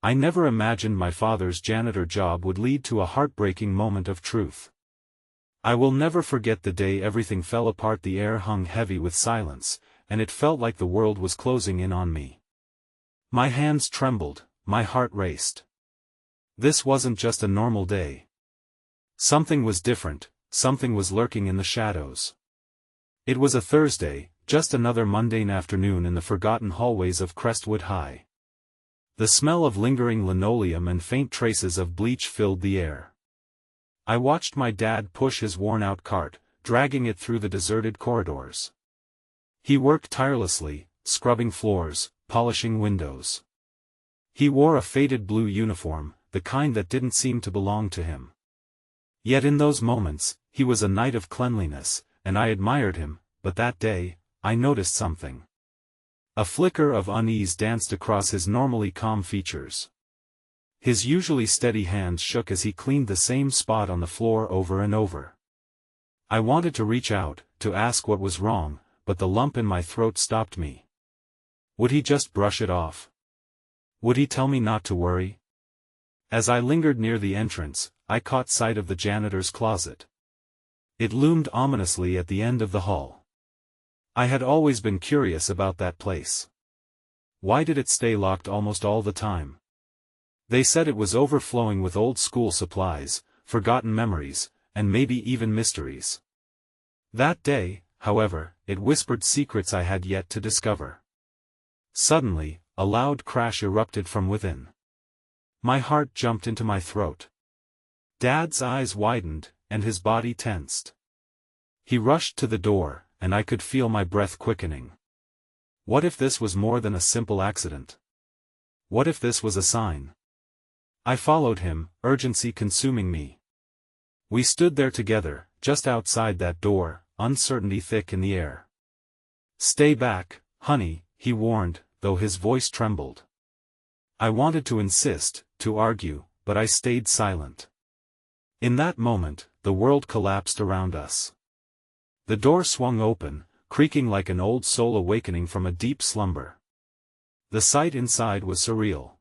I never imagined my father's janitor job would lead to a heartbreaking moment of truth. I will never forget the day everything fell apart. The air hung heavy with silence, and it felt like the world was closing in on me. My hands trembled, my heart raced. This wasn't just a normal day. Something was different, something was lurking in the shadows. It was a Thursday, just another mundane afternoon in the forgotten hallways of Crestwood High. The smell of lingering linoleum and faint traces of bleach filled the air. I watched my dad push his worn-out cart, dragging it through the deserted corridors. He worked tirelessly, scrubbing floors, polishing windows. He wore a faded blue uniform, the kind that didn't seem to belong to him. Yet in those moments, he was a knight of cleanliness, and I admired him, but that day, I noticed something. A flicker of unease danced across his normally calm features. His usually steady hands shook as he cleaned the same spot on the floor over and over. I wanted to reach out, to ask what was wrong, but the lump in my throat stopped me. Would he just brush it off? Would he tell me not to worry? As I lingered near the entrance, I caught sight of the janitor's closet. It loomed ominously at the end of the hall. I had always been curious about that place. Why did it stay locked almost all the time? They said it was overflowing with old school supplies, forgotten memories, and maybe even mysteries. That day, however, it whispered secrets I had yet to discover. Suddenly, a loud crash erupted from within. My heart jumped into my throat. Dad's eyes widened, and his body tensed. He rushed to the door, and I could feel my breath quickening. What if this was more than a simple accident? What if this was a sign? I followed him, urgency consuming me. We stood there together, just outside that door, uncertainty thick in the air. "Stay back, honey," he warned, though his voice trembled. I wanted to insist, to argue, but I stayed silent. In that moment, the world collapsed around us. The door swung open, creaking like an old soul awakening from a deep slumber. The sight inside was surreal.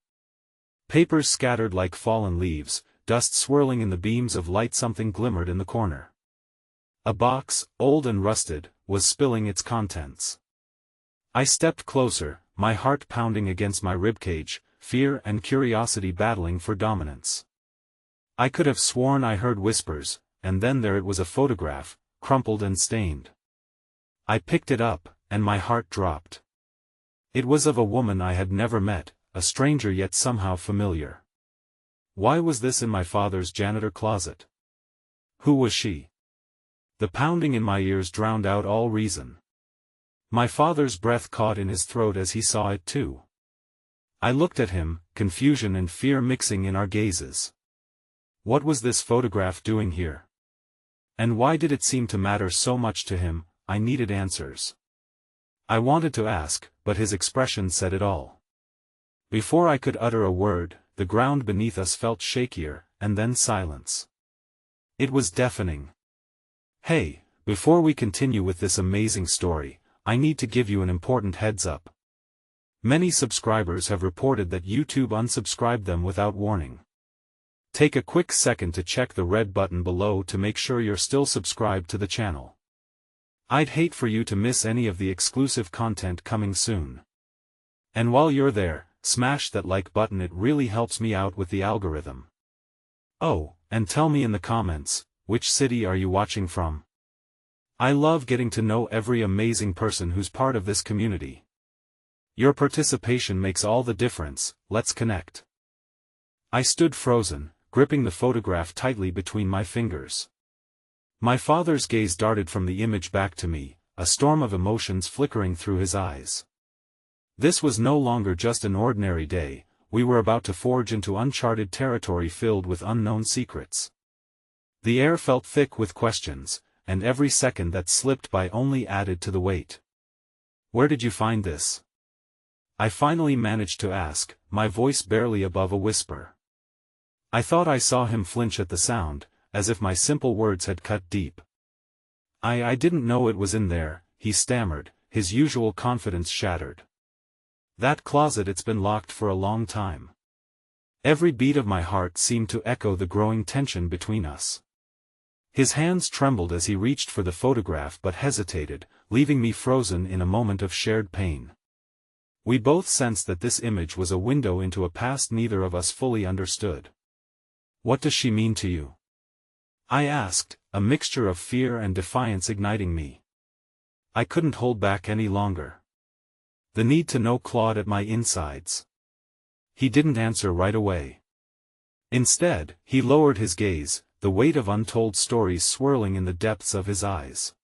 Papers scattered like fallen leaves, dust swirling in the beams of light. Something glimmered in the corner. A box, old and rusted, was spilling its contents. I stepped closer, my heart pounding against my ribcage, fear and curiosity battling for dominance. I could have sworn I heard whispers, and then there it was, a photograph, crumpled and stained. I picked it up, and my heart dropped. It was of a woman I had never met, a stranger yet somehow familiar. Why was this in my father's janitor closet? Who was she? The pounding in my ears drowned out all reason. My father's breath caught in his throat as he saw it too. I looked at him, confusion and fear mixing in our gazes. What was this photograph doing here? And why did it seem to matter so much to him? I needed answers. I wanted to ask, but his expression said it all. Before I could utter a word, the ground beneath us felt shakier, and then silence. It was deafening. Hey, before we continue with this amazing story, I need to give you an important heads up. Many subscribers have reported that YouTube unsubscribed them without warning. Take a quick second to check the red button below to make sure you're still subscribed to the channel. I'd hate for you to miss any of the exclusive content coming soon. And while you're there, smash that like button, it really helps me out with the algorithm. Oh, and tell me in the comments, which city are you watching from? I love getting to know every amazing person who's part of this community. Your participation makes all the difference. Let's connect. I stood frozen, gripping the photograph tightly between my fingers. My father's gaze darted from the image back to me, a storm of emotions flickering through his eyes. This was no longer just an ordinary day, we were about to forge into uncharted territory filled with unknown secrets. The air felt thick with questions, and every second that slipped by only added to the weight. "Where did you find this?" I finally managed to ask, my voice barely above a whisper. I thought I saw him flinch at the sound, as if my simple words had cut deep. I didn't know it was in there," he stammered, his usual confidence shattered. "That closet, it's been locked for a long time." Every beat of my heart seemed to echo the growing tension between us. His hands trembled as he reached for the photograph but hesitated, leaving me frozen in a moment of shared pain. We both sensed that this image was a window into a past neither of us fully understood. "What does she mean to you?" I asked, a mixture of fear and defiance igniting me. I couldn't hold back any longer. The need to know clawed at my insides. He didn't answer right away. Instead, he lowered his gaze, the weight of untold stories swirling in the depths of his eyes.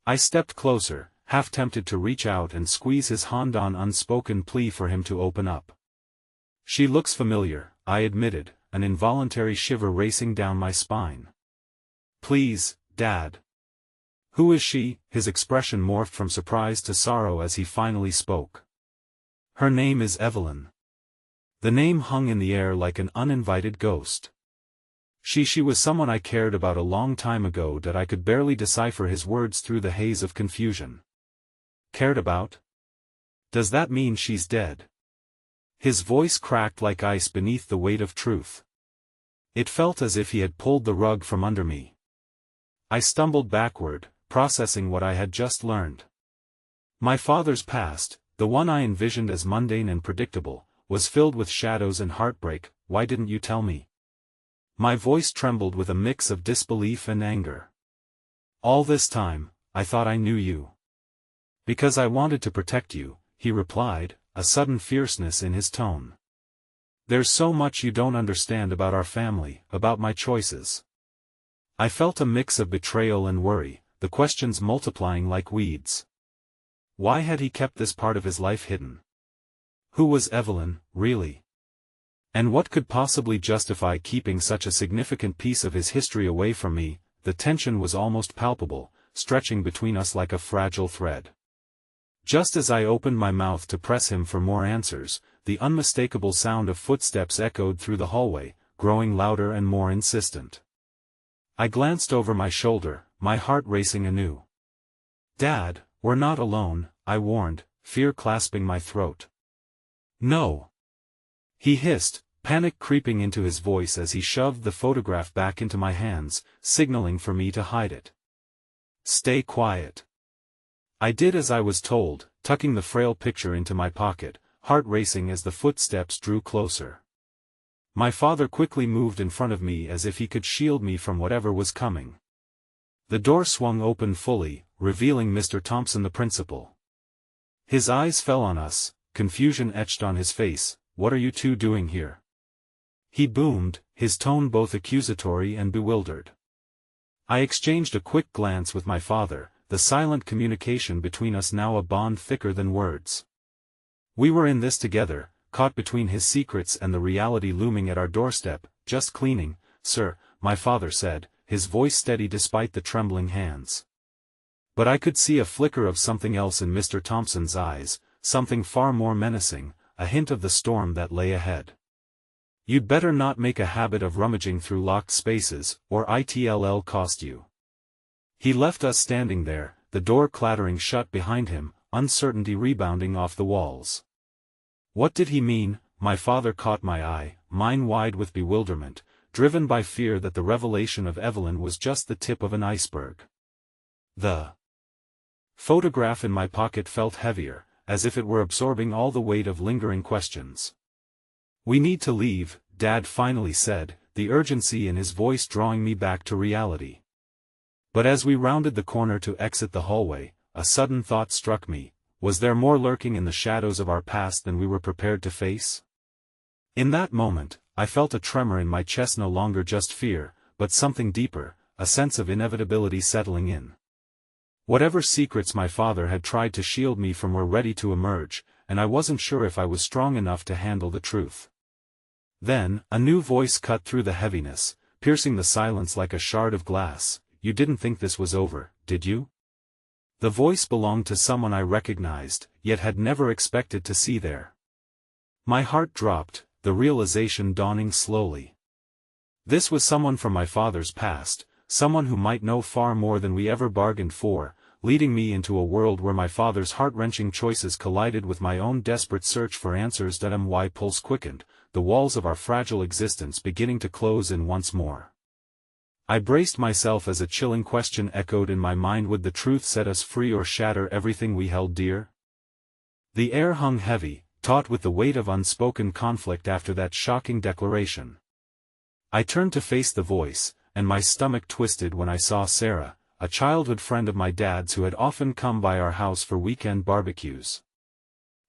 I stepped closer, half tempted to reach out and squeeze his hand on unspoken plea for him to open up. "She looks familiar," I admitted, an involuntary shiver racing down my spine. "Please, Dad." "Who is she?" His expression morphed from surprise to sorrow as he finally spoke. "Her name is Evelyn." The name hung in the air like an uninvited ghost. She was someone I cared about a long time ago that I could barely decipher his words through the haze of confusion. Cared about? Does that mean she's dead? His voice cracked like ice beneath the weight of truth. It felt as if he had pulled the rug from under me. I stumbled backward, processing what I had just learned. My father's past, the one I envisioned as mundane and predictable, was filled with shadows and heartbreak. "Why didn't you tell me?" My voice trembled with a mix of disbelief and anger. "All this time, I thought I knew you." "Because I wanted to protect you," he replied, a sudden fierceness in his tone. "There's so much you don't understand about our family, about my choices." I felt a mix of betrayal and worry, the questions multiplying like weeds. Why had he kept this part of his life hidden? Who was Evelyn, really? And what could possibly justify keeping such a significant piece of his history away from me? The tension was almost palpable, stretching between us like a fragile thread. Just as I opened my mouth to press him for more answers, the unmistakable sound of footsteps echoed through the hallway, growing louder and more insistent. I glanced over my shoulder, my heart racing anew. "Dad, we're not alone," I warned, fear clasping my throat. "No," he hissed, panic creeping into his voice as he shoved the photograph back into my hands, signaling for me to hide it. "Stay quiet." I did as I was told, tucking the frail picture into my pocket, heart racing as the footsteps drew closer. My father quickly moved in front of me as if he could shield me from whatever was coming. The door swung open fully, revealing Mr. Thompson the principal. His eyes fell on us, confusion etched on his face. "What are you two doing here?" he boomed, his tone both accusatory and bewildered. I exchanged a quick glance with my father, the silent communication between us now a bond thicker than words. We were in this together, caught between his secrets and the reality looming at our doorstep. "Just cleaning, sir," my father said, his voice steady despite the trembling hands. But I could see a flicker of something else in Mr. Thompson's eyes, something far more menacing, a hint of the storm that lay ahead. "You'd better not make a habit of rummaging through locked spaces, or it'll cost you." He left us standing there, the door clattering shut behind him, uncertainty rebounding off the walls. What did he mean? My father caught my eye, mine wide with bewilderment, driven by fear that the revelation of Evelyn was just the tip of an iceberg. The photograph in my pocket felt heavier, as if it were absorbing all the weight of lingering questions. "We need to leave," Dad finally said, the urgency in his voice drawing me back to reality. But as we rounded the corner to exit the hallway, a sudden thought struck me. Was there more lurking in the shadows of our past than we were prepared to face? In that moment, I felt a tremor in my chest, no longer just fear, but something deeper, a sense of inevitability settling in. Whatever secrets my father had tried to shield me from were ready to emerge, and I wasn't sure if I was strong enough to handle the truth. Then, a new voice cut through the heaviness, piercing the silence like a shard of glass. "You didn't think this was over, did you?" The voice belonged to someone I recognized, yet had never expected to see there. My heart dropped, the realization dawning slowly. This was someone from my father's past, someone who might know far more than we ever bargained for, leading me into a world where my father's heart-wrenching choices collided with my own desperate search for answers. My pulse quickened, the walls of our fragile existence beginning to close in once more. I braced myself as a chilling question echoed in my mind: would the truth set us free or shatter everything we held dear? The air hung heavy, taut with the weight of unspoken conflict after that shocking declaration. I turned to face the voice, and my stomach twisted when I saw Sarah, a childhood friend of my dad's who had often come by our house for weekend barbecues.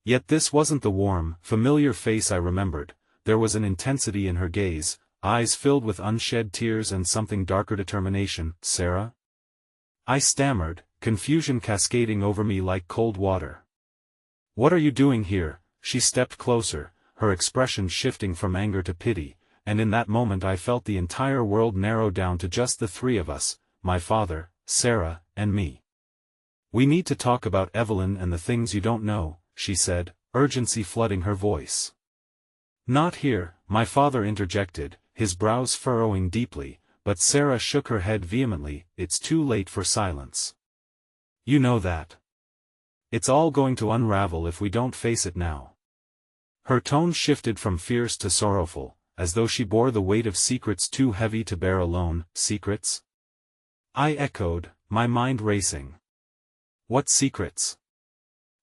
Yet this wasn't the warm, familiar face I remembered. There was an intensity in her gaze, eyes filled with unshed tears and something darker: determination. "Sarah?" I stammered, confusion cascading over me like cold water. "What are you doing here?" She stepped closer, her expression shifting from anger to pity, and in that moment I felt the entire world narrow down to just the three of us, my father, Sarah, and me. "We need to talk about Evelyn and the things you don't know," she said, urgency flooding her voice. "Not here," my father interjected, his brows furrowing deeply, but Sarah shook her head vehemently. "It's too late for silence. You know that. It's all going to unravel if we don't face it now." Her tone shifted from fierce to sorrowful, as though she bore the weight of secrets too heavy to bear alone. "Secrets?" I echoed, my mind racing. "What secrets?"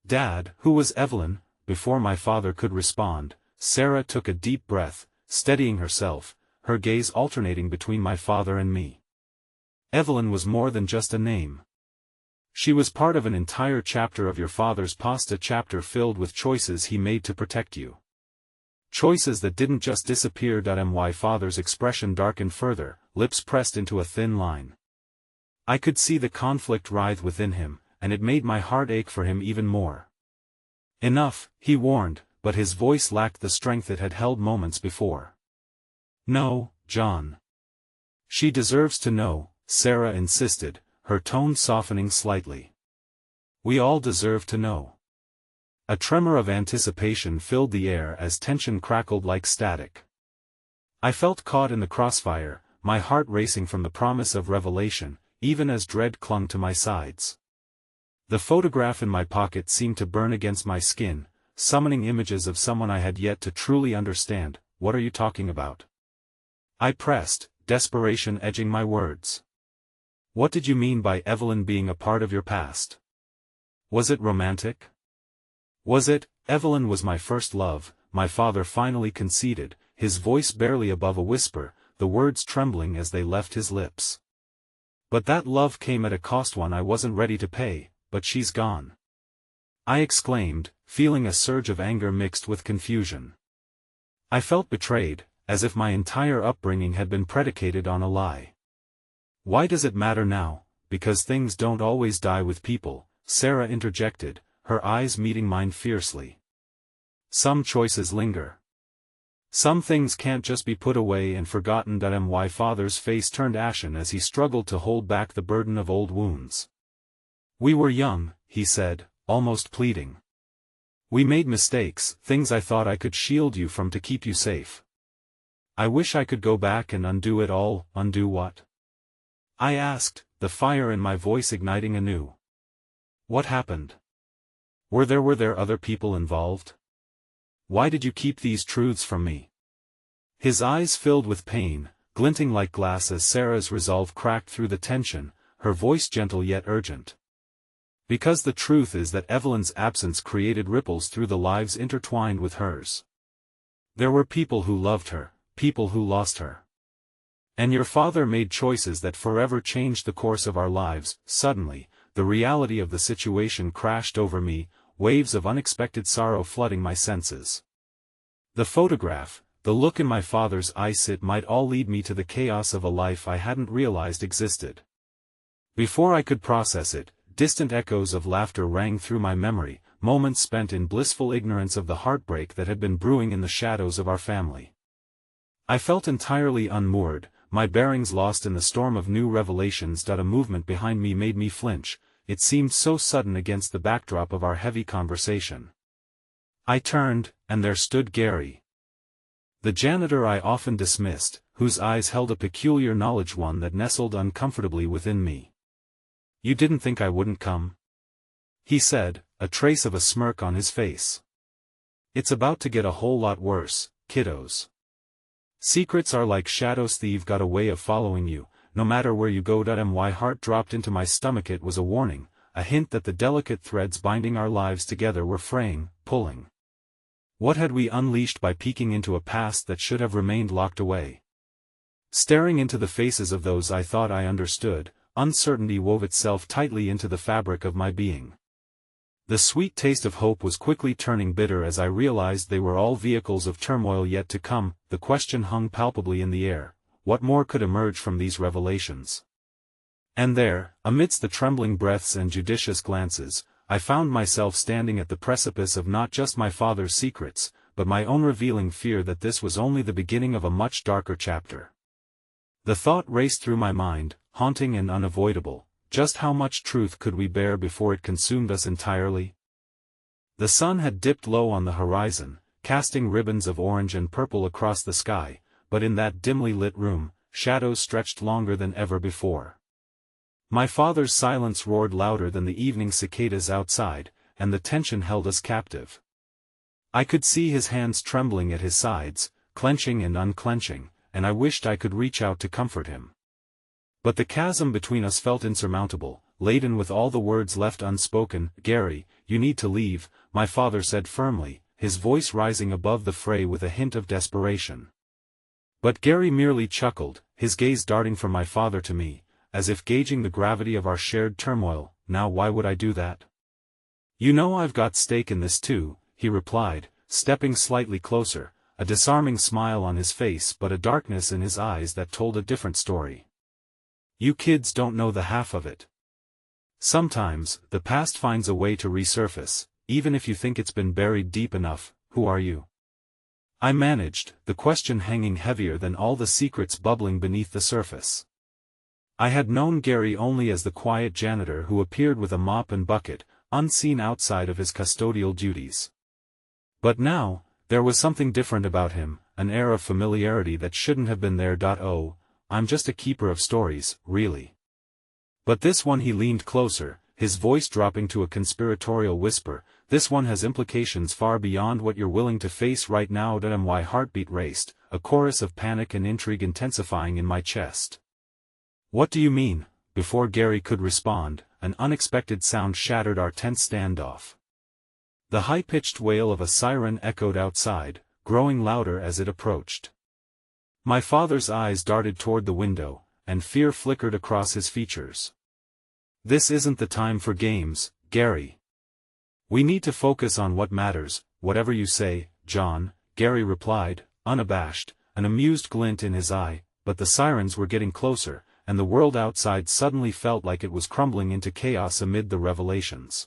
"Dad, who was Evelyn?" Before my father could respond, Sarah took a deep breath, steadying herself, her gaze alternating between my father and me. "Evelyn was more than just a name. She was part of an entire chapter of your father's past, a chapter filled with choices he made to protect you. Choices that didn't just disappear. My father's expression darkened further, lips pressed into a thin line. I could see the conflict writhe within him, and it made my heart ache for him even more. "Enough," he warned, but his voice lacked the strength it had held moments before. "No, John. She deserves to know," Sarah insisted, her tone softening slightly. "We all deserve to know." A tremor of anticipation filled the air as tension crackled like static. I felt caught in the crossfire, my heart racing from the promise of revelation, even as dread clung to my sides. The photograph in my pocket seemed to burn against my skin, summoning images of someone I had yet to truly understand. "What are you talking about?" I pressed, desperation edging my words. "What did you mean by Evelyn being a part of your past? Was it romantic? Was it?" "Evelyn was my first love," my father finally conceded, his voice barely above a whisper, the words trembling as they left his lips. "But that love came at a cost, one I wasn't ready to pay. But she's gone," I exclaimed, feeling a surge of anger mixed with confusion. I felt betrayed, as if my entire upbringing had been predicated on a lie. "Why does it matter now?" "Because things don't always die with people," Sarah interjected, her eyes meeting mine fiercely. "Some choices linger. Some things can't just be put away and forgotten." My father's face turned ashen as he struggled to hold back the burden of old wounds. "We were young," he said, almost pleading. "We made mistakes, things I thought I could shield you from to keep you safe. I wish I could go back and undo it all." "Undo what?" I asked, the fire in my voice igniting anew. "What happened? Were there other people involved? Why did you keep these truths from me?" His eyes filled with pain, glinting like glass as Sarah's resolve cracked through the tension, her voice gentle yet urgent. "Because the truth is that Evelyn's absence created ripples through the lives intertwined with hers. There were people who loved her, people who lost her. And your father made choices that forever changed the course of our lives." Suddenly, the reality of the situation crashed over me, waves of unexpected sorrow flooding my senses. The photograph, the look in my father's eyes, it might all lead me to the chaos of a life I hadn't realized existed. Before I could process it, distant echoes of laughter rang through my memory, moments spent in blissful ignorance of the heartbreak that had been brewing in the shadows of our family. I felt entirely unmoored, my bearings lost in the storm of new revelations. A movement behind me made me flinch, it seemed so sudden against the backdrop of our heavy conversation. I turned, and there stood Gary. The janitor I often dismissed, whose eyes held a peculiar knowledge, one that nestled uncomfortably within me. You didn't think I wouldn't come? He said, a trace of a smirk on his face. It's about to get a whole lot worse, kiddos. Secrets are like shadows. They've got a way of following you, no matter where you go. My heart dropped into my stomach. It was a warning, a hint that the delicate threads binding our lives together were fraying, pulling. What had we unleashed by peeking into a past that should have remained locked away? Staring into the faces of those I thought I understood, uncertainty wove itself tightly into the fabric of my being. The sweet taste of hope was quickly turning bitter as I realized they were all vehicles of turmoil yet to come. The question hung palpably in the air: what more could emerge from these revelations? And there, amidst the trembling breaths and judicious glances, I found myself standing at the precipice of not just my father's secrets, but my own, revealing fear that this was only the beginning of a much darker chapter. The thought raced through my mind, haunting and unavoidable: just how much truth could we bear before it consumed us entirely? The sun had dipped low on the horizon, casting ribbons of orange and purple across the sky, but in that dimly lit room, shadows stretched longer than ever before. My father's silence roared louder than the evening cicadas outside, and the tension held us captive. I could see his hands trembling at his sides, clenching and unclenching, and I wished I could reach out to comfort him. But the chasm between us felt insurmountable, laden with all the words left unspoken. "Gary, you need to leave," my father said firmly, his voice rising above the fray with a hint of desperation. But Gary merely chuckled, his gaze darting from my father to me, as if gauging the gravity of our shared turmoil. "Now why would I do that? You know I've got stake in this too," he replied, stepping slightly closer, a disarming smile on his face but a darkness in his eyes that told a different story. "You kids don't know the half of it. Sometimes, the past finds a way to resurface, even if you think it's been buried deep enough." "Who are you?" I managed, the question hanging heavier than all the secrets bubbling beneath the surface. I had known Gary only as the quiet janitor who appeared with a mop and bucket, unseen outside of his custodial duties. But now, there was something different about him, an air of familiarity that shouldn't have been there. "Oh, I'm just a keeper of stories, really. But this one," he leaned closer, his voice dropping to a conspiratorial whisper, "this one has implications far beyond what you're willing to face right now." My heartbeat raced, a chorus of panic and intrigue intensifying in my chest. "What do you mean?" Before Gary could respond, an unexpected sound shattered our tense standoff. The high-pitched wail of a siren echoed outside, growing louder as it approached. My father's eyes darted toward the window, and fear flickered across his features. "This isn't the time for games, Gary. We need to focus on what matters." "Whatever you say, John," Gary replied, unabashed, an amused glint in his eye. But the sirens were getting closer, and the world outside suddenly felt like it was crumbling into chaos amid the revelations.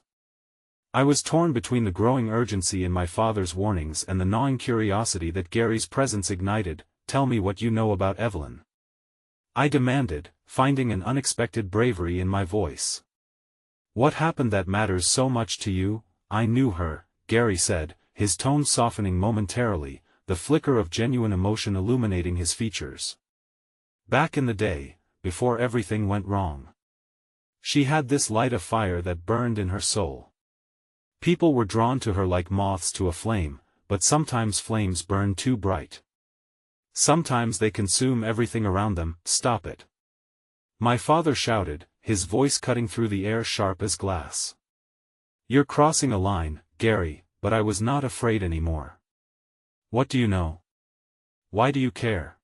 I was torn between the growing urgency in my father's warnings and the gnawing curiosity that Gary's presence ignited. "Tell me what you know about Evelyn," I demanded, finding an unexpected bravery in my voice. "What happened that matters so much to you?" "I knew her," Gary said, his tone softening momentarily, the flicker of genuine emotion illuminating his features. "Back in the day, before everything went wrong. She had this light of fire that burned in her soul. People were drawn to her like moths to a flame, but sometimes flames burn too bright. Sometimes they consume everything around them." "Stop it!" my father shouted, his voice cutting through the air sharp as glass. "You're crossing a line, Gary," but I was not afraid anymore. "What do you know? Why do you care?"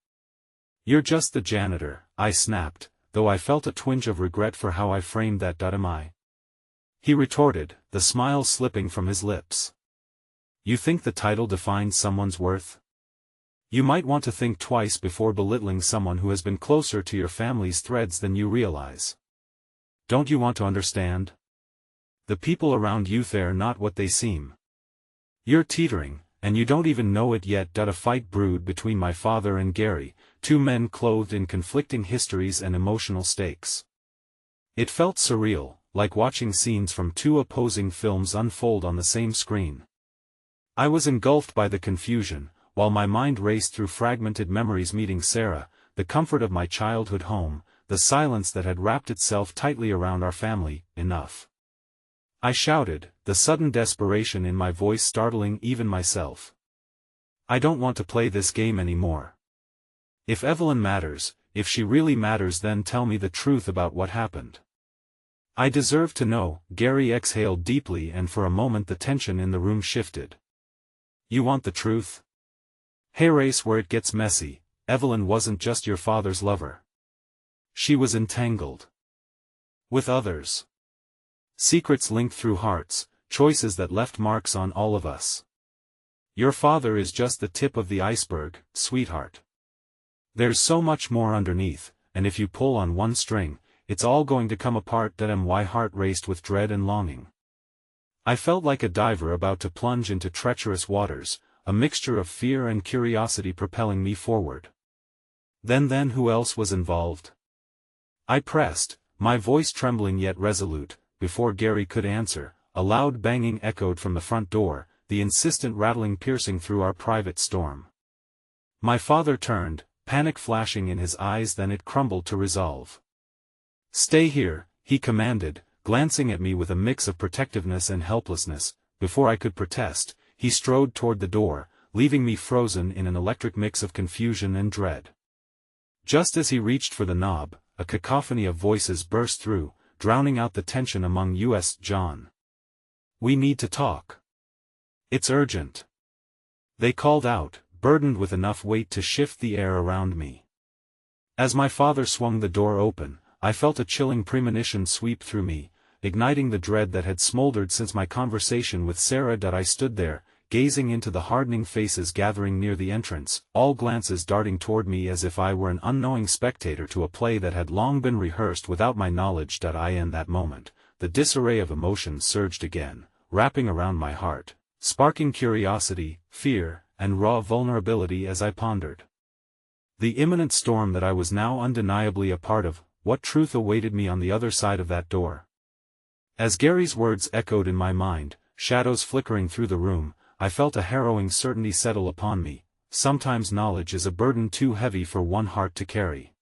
"You're just the janitor," I snapped, though I felt a twinge of regret for how I framed that. "Am I?" he retorted, the smile slipping from his lips. "You think the title defines someone's worth? You might want to think twice before belittling someone who has been closer to your family's threads than you realize. Don't you want to understand? The people around you, they're not what they seem. You're teetering, and you don't even know it yet." A fight brewed between my father and Gary, two men clothed in conflicting histories and emotional stakes. It felt surreal, like watching scenes from two opposing films unfold on the same screen. I was engulfed by the confusion, while my mind raced through fragmented memories: meeting Sarah, the comfort of my childhood home, the silence that had wrapped itself tightly around our family. Enough. I shouted, the sudden desperation in my voice startling even myself. I don't want to play this game anymore. If Evelyn matters, if she really matters, then tell me the truth about what happened. I deserve to know. Gary exhaled deeply, and for a moment the tension in the room shifted. You want the truth? Here's where it gets messy. Evelyn wasn't just your father's lover. She was entangled with others. Secrets linked through hearts, choices that left marks on all of us. Your father is just the tip of the iceberg, sweetheart. There's so much more underneath, and if you pull on one string, it's all going to come apart. My heart raced with dread and longing. I felt like a diver about to plunge into treacherous waters, a mixture of fear and curiosity propelling me forward. Then who else was involved? I pressed, my voice trembling yet resolute. Before Gary could answer, a loud banging echoed from the front door, the insistent rattling piercing through our private storm. My father turned, panic flashing in his eyes, then it crumbled to resolve. Stay here, he commanded, glancing at me with a mix of protectiveness and helplessness. Before I could protest, he strode toward the door, leaving me frozen in an electric mix of confusion and dread. Just as he reached for the knob, a cacophony of voices burst through, drowning out the tension among us. John. We need to talk. It's urgent. They called out, burdened with enough weight to shift the air around me. As my father swung the door open, I felt a chilling premonition sweep through me, igniting the dread that had smoldered since my conversation with Sarah. I stood there, gazing into the hardening faces gathering near the entrance, all glances darting toward me as if I were an unknowing spectator to a play that had long been rehearsed without my knowledge. In that moment, the disarray of emotions surged again, wrapping around my heart, sparking curiosity, fear, and raw vulnerability as I pondered the imminent storm that I was now undeniably a part of. What truth awaited me on the other side of that door? As Gary's words echoed in my mind, shadows flickering through the room, I felt a harrowing certainty settle upon me. Sometimes knowledge is a burden too heavy for one heart to carry.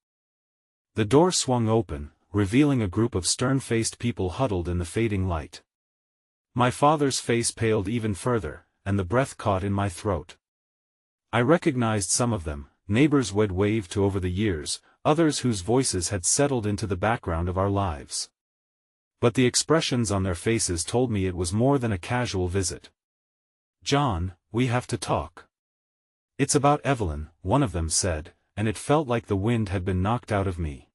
The door swung open, revealing a group of stern-faced people huddled in the fading light. My father's face paled even further, and the breath caught in my throat. I recognized some of them, neighbors we'd waved to over the years, others whose voices had settled into the background of our lives. But the expressions on their faces told me it was more than a casual visit. John, we have to talk. It's about Evelyn, one of them said, and it felt like the wind had been knocked out of me.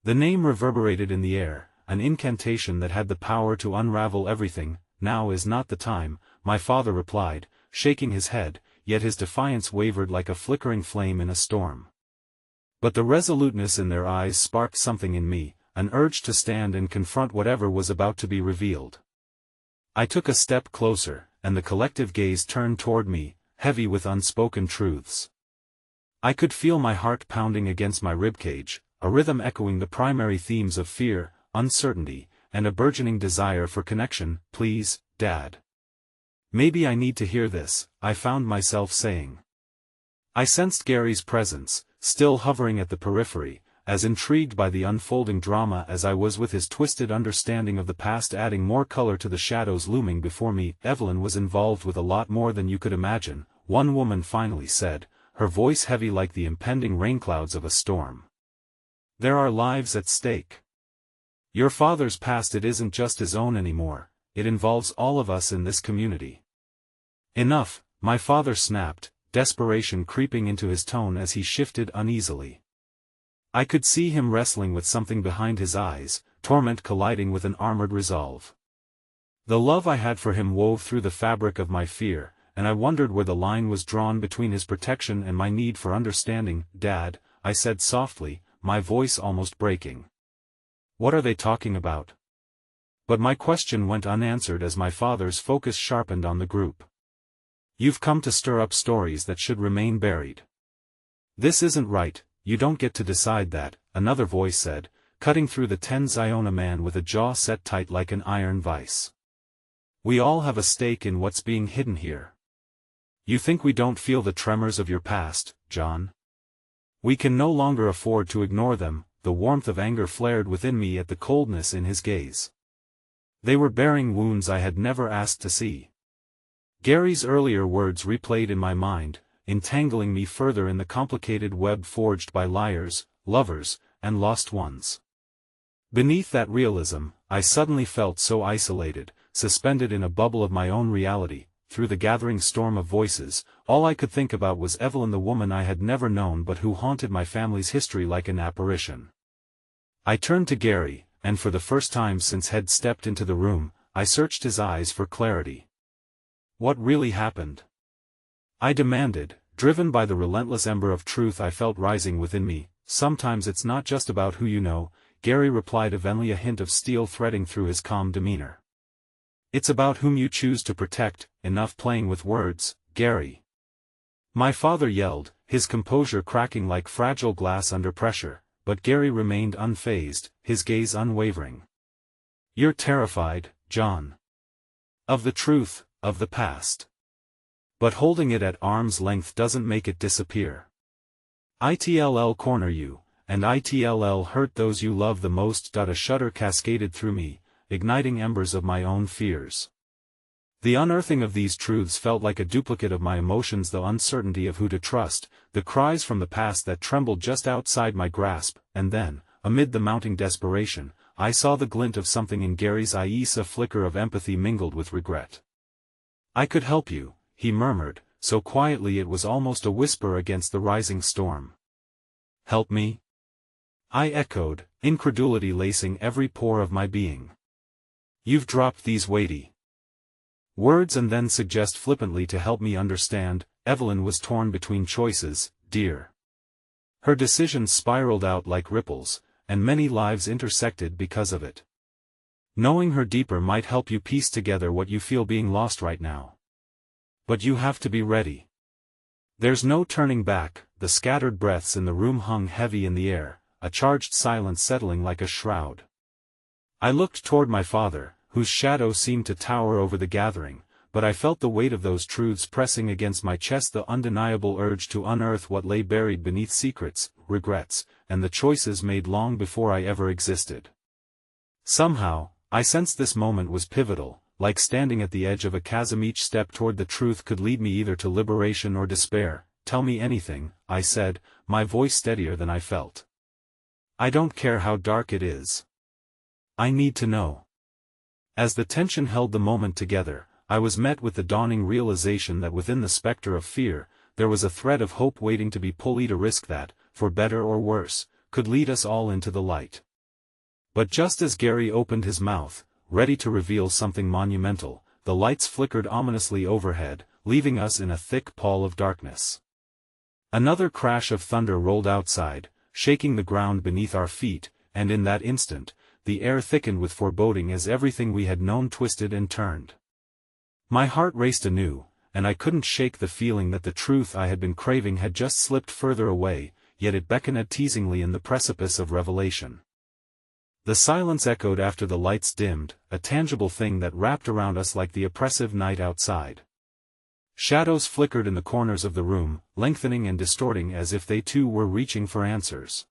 The name reverberated in the air, an incantation that had the power to unravel everything. Now is not the time, my father replied, shaking his head, yet his defiance wavered like a flickering flame in a storm. But the resoluteness in their eyes sparked something in me, an urge to stand and confront whatever was about to be revealed. I took a step closer, and the collective gaze turned toward me, heavy with unspoken truths. I could feel my heart pounding against my ribcage, a rhythm echoing the primary themes of fear, uncertainty, and a burgeoning desire for connection. Please, Dad. Maybe I need to hear this, I found myself saying. I sensed Gary's presence, still hovering at the periphery, as intrigued by the unfolding drama as I was with his twisted understanding of the past adding more color to the shadows looming before me. Evelyn was involved with a lot more than you could imagine, one woman finally said, her voice heavy like the impending rainclouds of a storm. There are lives at stake. Your father's past, it isn't just his own anymore, it involves all of us in this community. Enough, my father snapped, desperation creeping into his tone as he shifted uneasily. I could see him wrestling with something behind his eyes, torment colliding with an armored resolve. The love I had for him wove through the fabric of my fear, and I wondered where the line was drawn between his protection and my need for understanding. Dad, I said softly, my voice almost breaking. What are they talking about? But my question went unanswered as my father's focus sharpened on the group. You've come to stir up stories that should remain buried. This isn't right, you don't get to decide that, another voice said, cutting through the tense. I own a man with a jaw set tight like an iron vice. We all have a stake in what's being hidden here. You think we don't feel the tremors of your past, John? We can no longer afford to ignore them. the warmth of anger flared within me at the coldness in his gaze. They were bearing wounds I had never asked to see. Gary's earlier words replayed in my mind, entangling me further in the complicated web forged by liars, lovers, and lost ones. Beneath that realism, I suddenly felt so isolated, suspended in a bubble of my own reality. Through the gathering storm of voices, all I could think about was Evelyn, the woman I had never known but who haunted my family's history like an apparition. I turned to Gary, and for the first time since he'd stepped into the room, I searched his eyes for clarity. What really happened? I demanded, driven by the relentless ember of truth I felt rising within me. Sometimes it's not just about who you know, Gary replied, evenly, a hint of steel threading through his calm demeanor. It's about whom you choose to protect. Enough playing with words, Gary. My father yelled, his composure cracking like fragile glass under pressure, but Gary remained unfazed, his gaze unwavering. You're terrified, John. Of the truth, of the past. But holding it at arm's length doesn't make it disappear. It'll corner you, and it'll hurt those you love the most. A shudder cascaded through me, igniting embers of my own fears. The unearthing of these truths felt like a duplicate of my emotions, the uncertainty of who to trust, the cries from the past that trembled just outside my grasp, and then, amid the mounting desperation, I saw the glint of something in Gary's eyes, a flicker of empathy mingled with regret. I could help you, he murmured, so quietly it was almost a whisper against the rising storm. Help me? I echoed, incredulity lacing every pore of my being. You've dropped these weighty words and then suggest flippantly to help me understand. Evelyn was torn between choices, dear. Her decisions spiraled out like ripples, and many lives intersected because of it. Knowing her deeper might help you piece together what you feel being lost right now. But you have to be ready. There's no turning back. The scattered breaths in the room hung heavy in the air, a charged silence settling like a shroud. I looked toward my father, whose shadow seemed to tower over the gathering, but I felt the weight of those truths pressing against my chest, the undeniable urge to unearth what lay buried beneath secrets, regrets, and the choices made long before I ever existed. Somehow, I sensed this moment was pivotal, like standing at the edge of a chasm. Each step toward the truth could lead me either to liberation or despair. Tell me anything, I said, my voice steadier than I felt. I don't care how dark it is. I need to know. As the tension held the moment together, I was met with the dawning realization that within the specter of fear, there was a thread of hope waiting to be pulled, a risk that, for better or worse, could lead us all into the light. But just as Gary opened his mouth, ready to reveal something monumental, the lights flickered ominously overhead, leaving us in a thick pall of darkness. Another crash of thunder rolled outside, shaking the ground beneath our feet, and in that instant, the air thickened with foreboding as everything we had known twisted and turned. My heart raced anew, and I couldn't shake the feeling that the truth I had been craving had just slipped further away, yet it beckoned teasingly in the precipice of revelation. The silence echoed after the lights dimmed, a tangible thing that wrapped around us like the oppressive night outside. Shadows flickered in the corners of the room, lengthening and distorting as if they too were reaching for answers.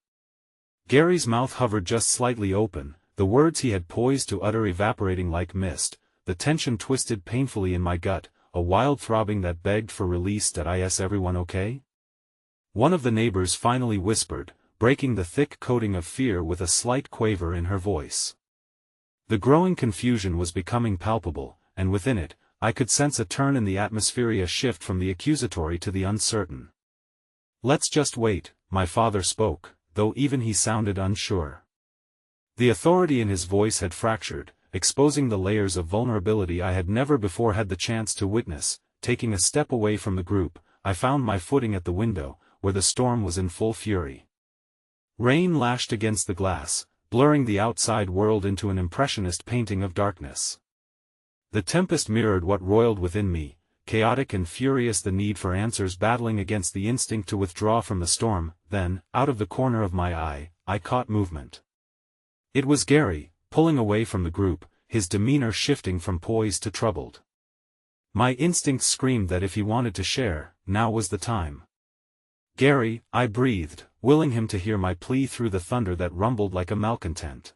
Gary's mouth hovered just slightly open, the words he had poised to utter evaporating like mist. The tension twisted painfully in my gut, a wild throbbing that begged for release. Is everyone okay? One of the neighbors finally whispered, breaking the thick coating of fear with a slight quaver in her voice. The growing confusion was becoming palpable, and within it, I could sense a turn in the atmosphere, a shift from the accusatory to the uncertain. Let's just wait, my father spoke, though even he sounded unsure. The authority in his voice had fractured, exposing the layers of vulnerability I had never before had the chance to witness. Taking a step away from the group, I found my footing at the window, where the storm was in full fury. Rain lashed against the glass, blurring the outside world into an impressionist painting of darkness. The tempest mirrored what roiled within me, chaotic and furious, the need for answers battling against the instinct to withdraw from the storm. Then, out of the corner of my eye, I caught movement. It was Gary, pulling away from the group, his demeanor shifting from poised to troubled. My instincts screamed that if he wanted to share, now was the time. Gary, I breathed, willing him to hear my plea through the thunder that rumbled like a malcontent.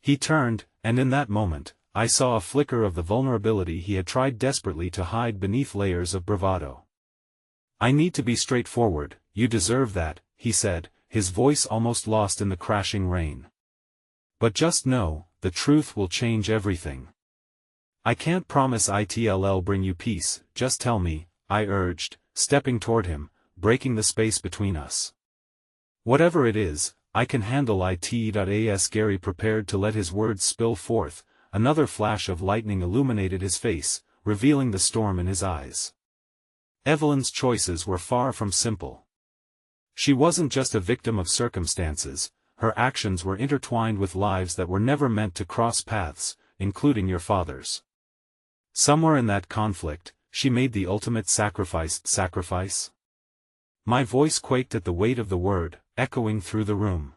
He turned, and in that moment, I saw a flicker of the vulnerability he had tried desperately to hide beneath layers of bravado. "I need to be straightforward, you deserve that," he said, his voice almost lost in the crashing rain. "But just know, the truth will change everything. I can't promise it'll bring you peace, just tell me," I urged, stepping toward him, breaking the space between us. "Whatever it is, I can handle it." Gary prepared to let his words spill forth. Another flash of lightning illuminated his face, revealing the storm in his eyes. Evelyn's choices were far from simple. She wasn't just a victim of circumstances, her actions were intertwined with lives that were never meant to cross paths, including your father's. Somewhere in that conflict, she made the ultimate sacrifice. Sacrifice? My voice quaked at the weight of the word, echoing through the room.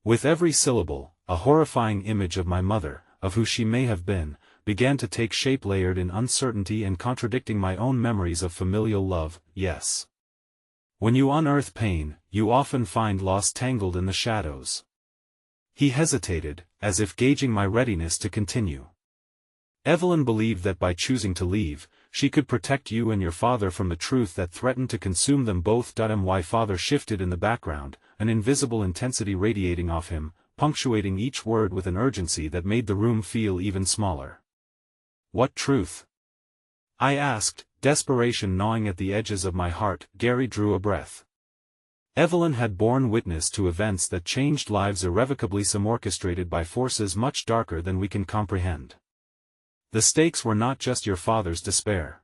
With every syllable, a horrifying image of my mother, of who she may have been, began to take shape, layered in uncertainty and contradicting my own memories of familial love. Yes. When you unearth pain, you often find loss tangled in the shadows. He hesitated, as if gauging my readiness to continue. Evelyn believed that by choosing to leave, she could protect you and your father from the truth that threatened to consume them both. My father shifted in the background, an invisible intensity radiating off him, punctuating each word with an urgency that made the room feel even smaller. "What truth?" I asked, desperation gnawing at the edges of my heart. Gary drew a breath. Evelyn had borne witness to events that changed lives irrevocably, some orchestrated by forces much darker than we can comprehend. The stakes were not just your father's despair.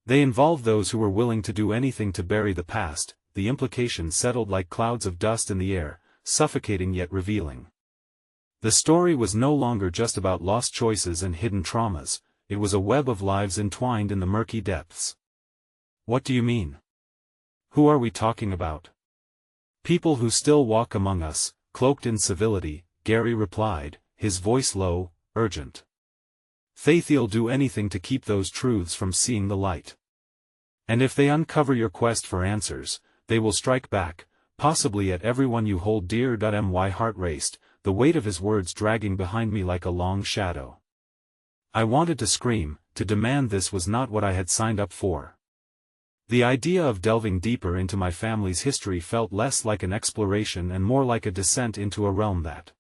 They involved those who were willing to do anything to bury the past. The implications settled like clouds of dust in the air, suffocating yet revealing. The story was no longer just about lost choices and hidden traumas, it was a web of lives entwined in the murky depths. "What do you mean? Who are we talking about?" "People who still walk among us, cloaked in civility," Gary replied, his voice low, urgent. "They'll do anything to keep those truths from seeing the light. And if they uncover your quest for answers, they will strike back, possibly at everyone you hold dear." My heart raced, the weight of his words dragging behind me like a long shadow. I wanted to scream, to demand. This was not what I had signed up for. The idea of delving deeper into my family's history felt less like an exploration and more like a descent into a realm that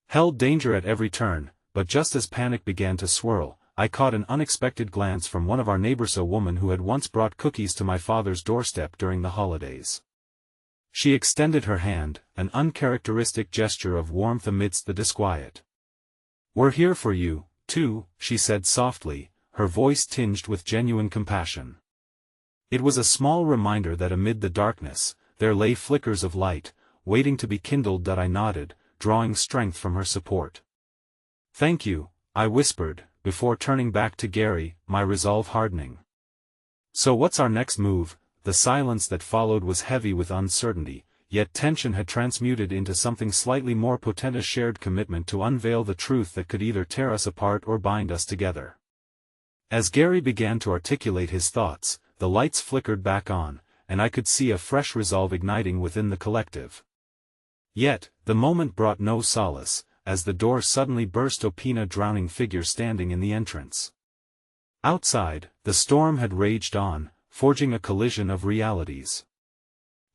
held danger at every turn. But just as panic began to swirl, I caught an unexpected glance from one of our neighbors, a woman who had once brought cookies to my father's doorstep during the holidays. She extended her hand, an uncharacteristic gesture of warmth amidst the disquiet. "We're here for you, too," she said softly, her voice tinged with genuine compassion. It was a small reminder that amid the darkness, there lay flickers of light, waiting to be kindled. I nodded, drawing strength from her support. "Thank you," I whispered, before turning back to Gary, my resolve hardening. "So what's our next move?" The silence that followed was heavy with uncertainty, yet tension had transmuted into something slightly more potent, a shared commitment to unveil the truth that could either tear us apart or bind us together. As Gary began to articulate his thoughts, the lights flickered back on, and I could see a fresh resolve igniting within the collective. Yet, the moment brought no solace, as the door suddenly burst open, a drowning figure standing in the entrance. Outside, the storm had raged on, forging a collision of realities.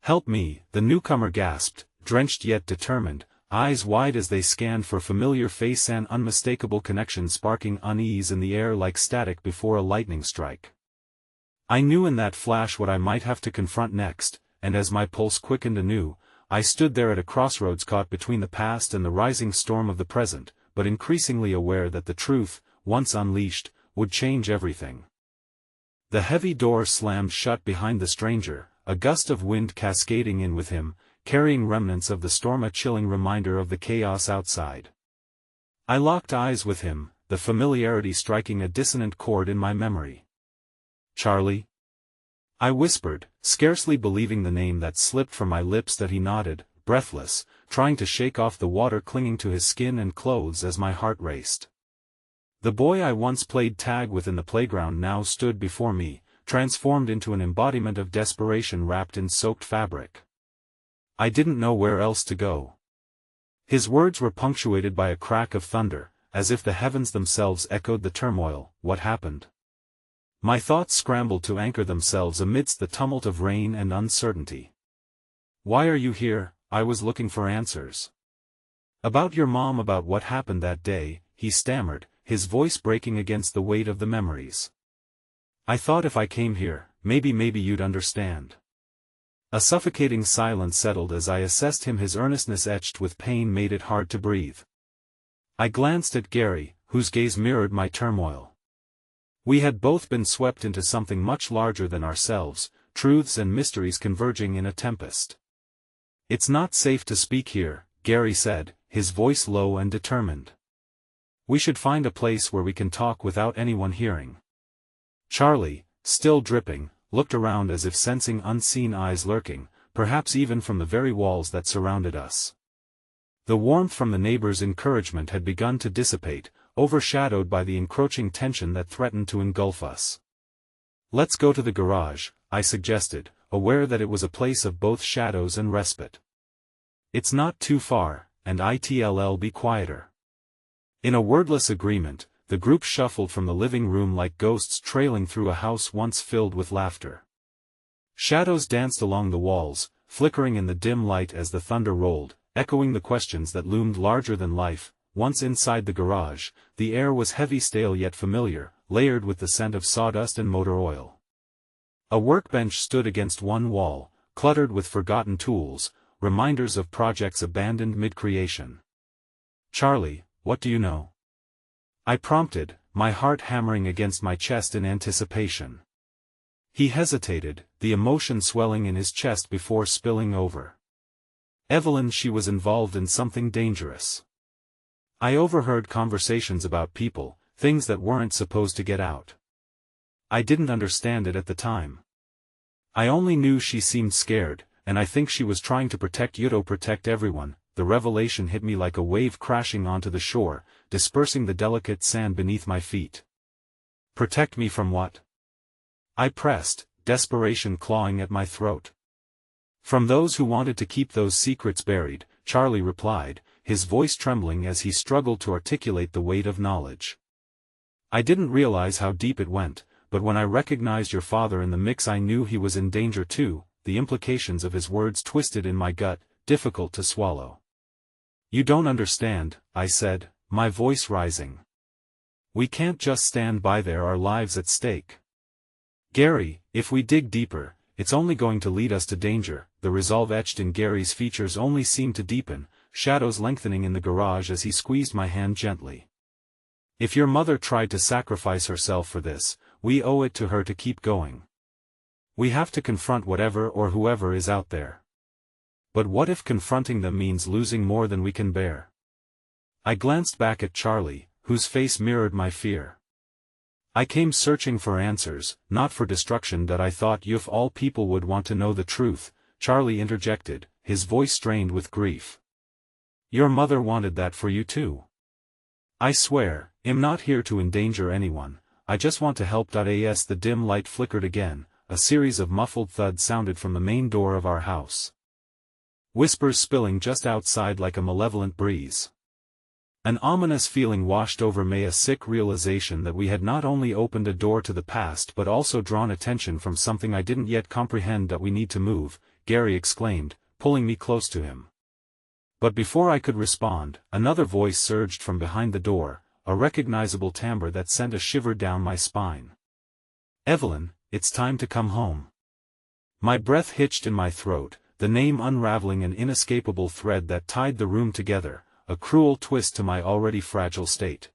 "Help me," the newcomer gasped, drenched yet determined, eyes wide as they scanned for familiar face, an unmistakable connection sparking unease in the air like static before a lightning strike. I knew in that flash what I might have to confront next, and as my pulse quickened anew, I stood there at a crossroads, caught between the past and the rising storm of the present, but increasingly aware that the truth, once unleashed, would change everything. The heavy door slammed shut behind the stranger, a gust of wind cascading in with him, carrying remnants of the storm, a chilling reminder of the chaos outside. I locked eyes with him, the familiarity striking a dissonant chord in my memory. "Charlie?" I whispered, scarcely believing the name that slipped from my lips. That he nodded, breathless, trying to shake off the water clinging to his skin and clothes as my heart raced. The boy I once played tag with in the playground now stood before me, transformed into an embodiment of desperation wrapped in soaked fabric. I didn't know where else to go. His words were punctuated by a crack of thunder, as if the heavens themselves echoed the turmoil. What happened? My thoughts scrambled to anchor themselves amidst the tumult of rain and uncertainty. Why are you here? I was looking for answers. About your mom, about what happened that day, he stammered, his voice breaking against the weight of the memories. I thought if I came here, maybe you'd understand. A suffocating silence settled as I assessed him. His earnestness etched with pain made it hard to breathe. I glanced at Gary, whose gaze mirrored my turmoil. We had both been swept into something much larger than ourselves, truths and mysteries converging in a tempest. It's not safe to speak here, Gary said, his voice low and determined. We should find a place where we can talk without anyone hearing. Charlie, still dripping, looked around as if sensing unseen eyes lurking, perhaps even from the very walls that surrounded us. The warmth from the neighbors' encouragement had begun to dissipate, overshadowed by the encroaching tension that threatened to engulf us. Let's go to the garage, I suggested, aware that it was a place of both shadows and respite. It's not too far, and it'll be quieter. In a wordless agreement, the group shuffled from the living room like ghosts trailing through a house once filled with laughter. Shadows danced along the walls, flickering in the dim light as the thunder rolled, echoing the questions that loomed larger than life. Once inside the garage, the air was heavy, stale yet familiar, layered with the scent of sawdust and motor oil. A workbench stood against one wall, cluttered with forgotten tools, reminders of projects abandoned mid-creation. Charlie, what do you know? I prompted, my heart hammering against my chest in anticipation. He hesitated, the emotion swelling in his chest before spilling over. Evelyn, she was involved in something dangerous. I overheard conversations about people, things that weren't supposed to get out. I didn't understand it at the time. I only knew she seemed scared, and I think she was trying to protect protect everyone. The revelation hit me like a wave crashing onto the shore, dispersing the delicate sand beneath my feet. Protect me from what? I pressed, desperation clawing at my throat. From those who wanted to keep those secrets buried, Charlie replied, his voice trembling as he struggled to articulate the weight of knowledge. I didn't realize how deep it went, but when I recognized your father in the mix I knew he was in danger too. The implications of his words twisted in my gut, difficult to swallow. You don't understand, I said, my voice rising. We can't just stand by, there are lives at stake. Gary, if we dig deeper, it's only going to lead us to danger. The resolve etched in Gary's features only seemed to deepen, shadows lengthening in the garage as he squeezed my hand gently. If your mother tried to sacrifice herself for this, we owe it to her to keep going. We have to confront whatever or whoever is out there. But what if confronting them means losing more than we can bear? I glanced back at Charlie, whose face mirrored my fear. I came searching for answers, not for destruction. That I thought you of all people would want to know the truth, Charlie interjected, his voice strained with grief. Your mother wanted that for you too. I swear, I'm not here to endanger anyone, I just want to help. As the dim light flickered again, a series of muffled thuds sounded from the main door of our house. Whispers spilling just outside like a malevolent breeze. An ominous feeling washed over me, a sick realization that we had not only opened a door to the past but also drawn attention from something I didn't yet comprehend. That we need to move, Gary exclaimed, pulling me close to him. But before I could respond, another voice surged from behind the door, a recognizable timbre that sent a shiver down my spine. Evelyn, it's time to come home. My breath hitched in my throat, the name unraveling an inescapable thread that tied the room together, a cruel twist to my already fragile state.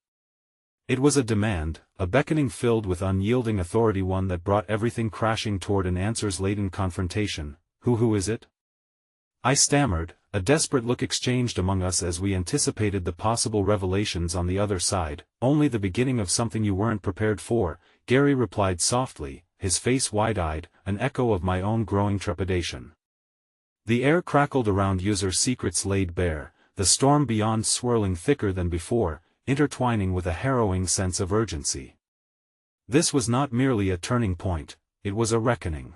It was a demand, a beckoning filled with unyielding authority, one that brought everything crashing toward an answers-laden confrontation. Who is it? I stammered, a desperate look exchanged among us as we anticipated the possible revelations on the other side. Only the beginning of something you weren't prepared for, Gary replied softly, his face wide-eyed, an echo of my own growing trepidation. The air crackled around user secrets laid bare, the storm beyond swirling thicker than before, intertwining with a harrowing sense of urgency. This was not merely a turning point, it was a reckoning.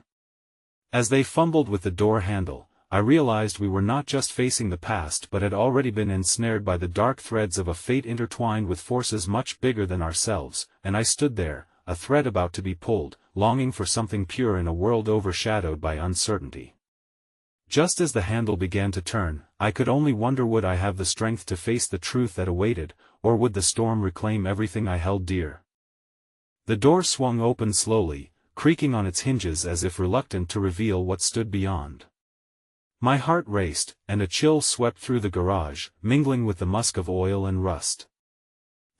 As they fumbled with the door handle, I realized we were not just facing the past but had already been ensnared by the dark threads of a fate intertwined with forces much bigger than ourselves, and I stood there, a thread about to be pulled, longing for something pure in a world overshadowed by uncertainty. Just as the handle began to turn, I could only wonder, would I have the strength to face the truth that awaited, or would the storm reclaim everything I held dear? The door swung open slowly, creaking on its hinges as if reluctant to reveal what stood beyond. My heart raced, and a chill swept through the garage, mingling with the musk of oil and rust.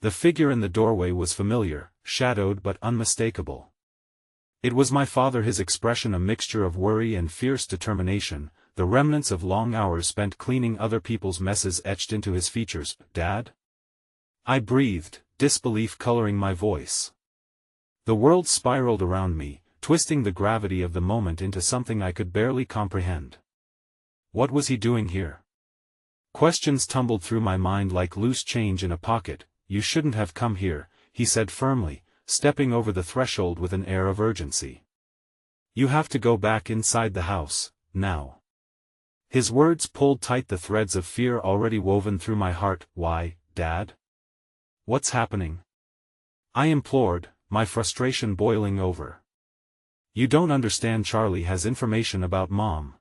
The figure in the doorway was familiar, shadowed but unmistakable. It was my father, his expression a mixture of worry and fierce determination, the remnants of long hours spent cleaning other people's messes etched into his features. "Dad?" I breathed, disbelief coloring my voice. The world spiraled around me, twisting the gravity of the moment into something I could barely comprehend. What was he doing here? Questions tumbled through my mind like loose change in a pocket. "You shouldn't have come here," he said firmly, stepping over the threshold with an air of urgency. "You have to go back inside the house, now." His words pulled tight the threads of fear already woven through my heart. "Why, Dad? What's happening?" I implored, my frustration boiling over. "You don't understand. Charlie has information about Mom.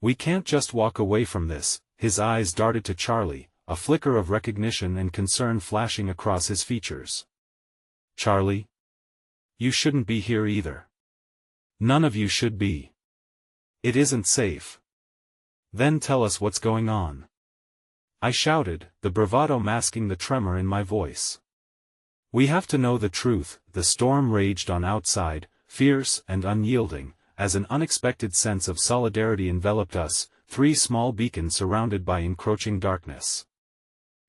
We can't just walk away from this." His eyes darted to Charlie, a flicker of recognition and concern flashing across his features. "Charlie? You shouldn't be here either. None of you should be. It isn't safe." "Then tell us what's going on," I shouted, the bravado masking the tremor in my voice. "We have to know the truth." The storm raged on outside, fierce and unyielding, as an unexpected sense of solidarity enveloped us, three small beacons surrounded by encroaching darkness.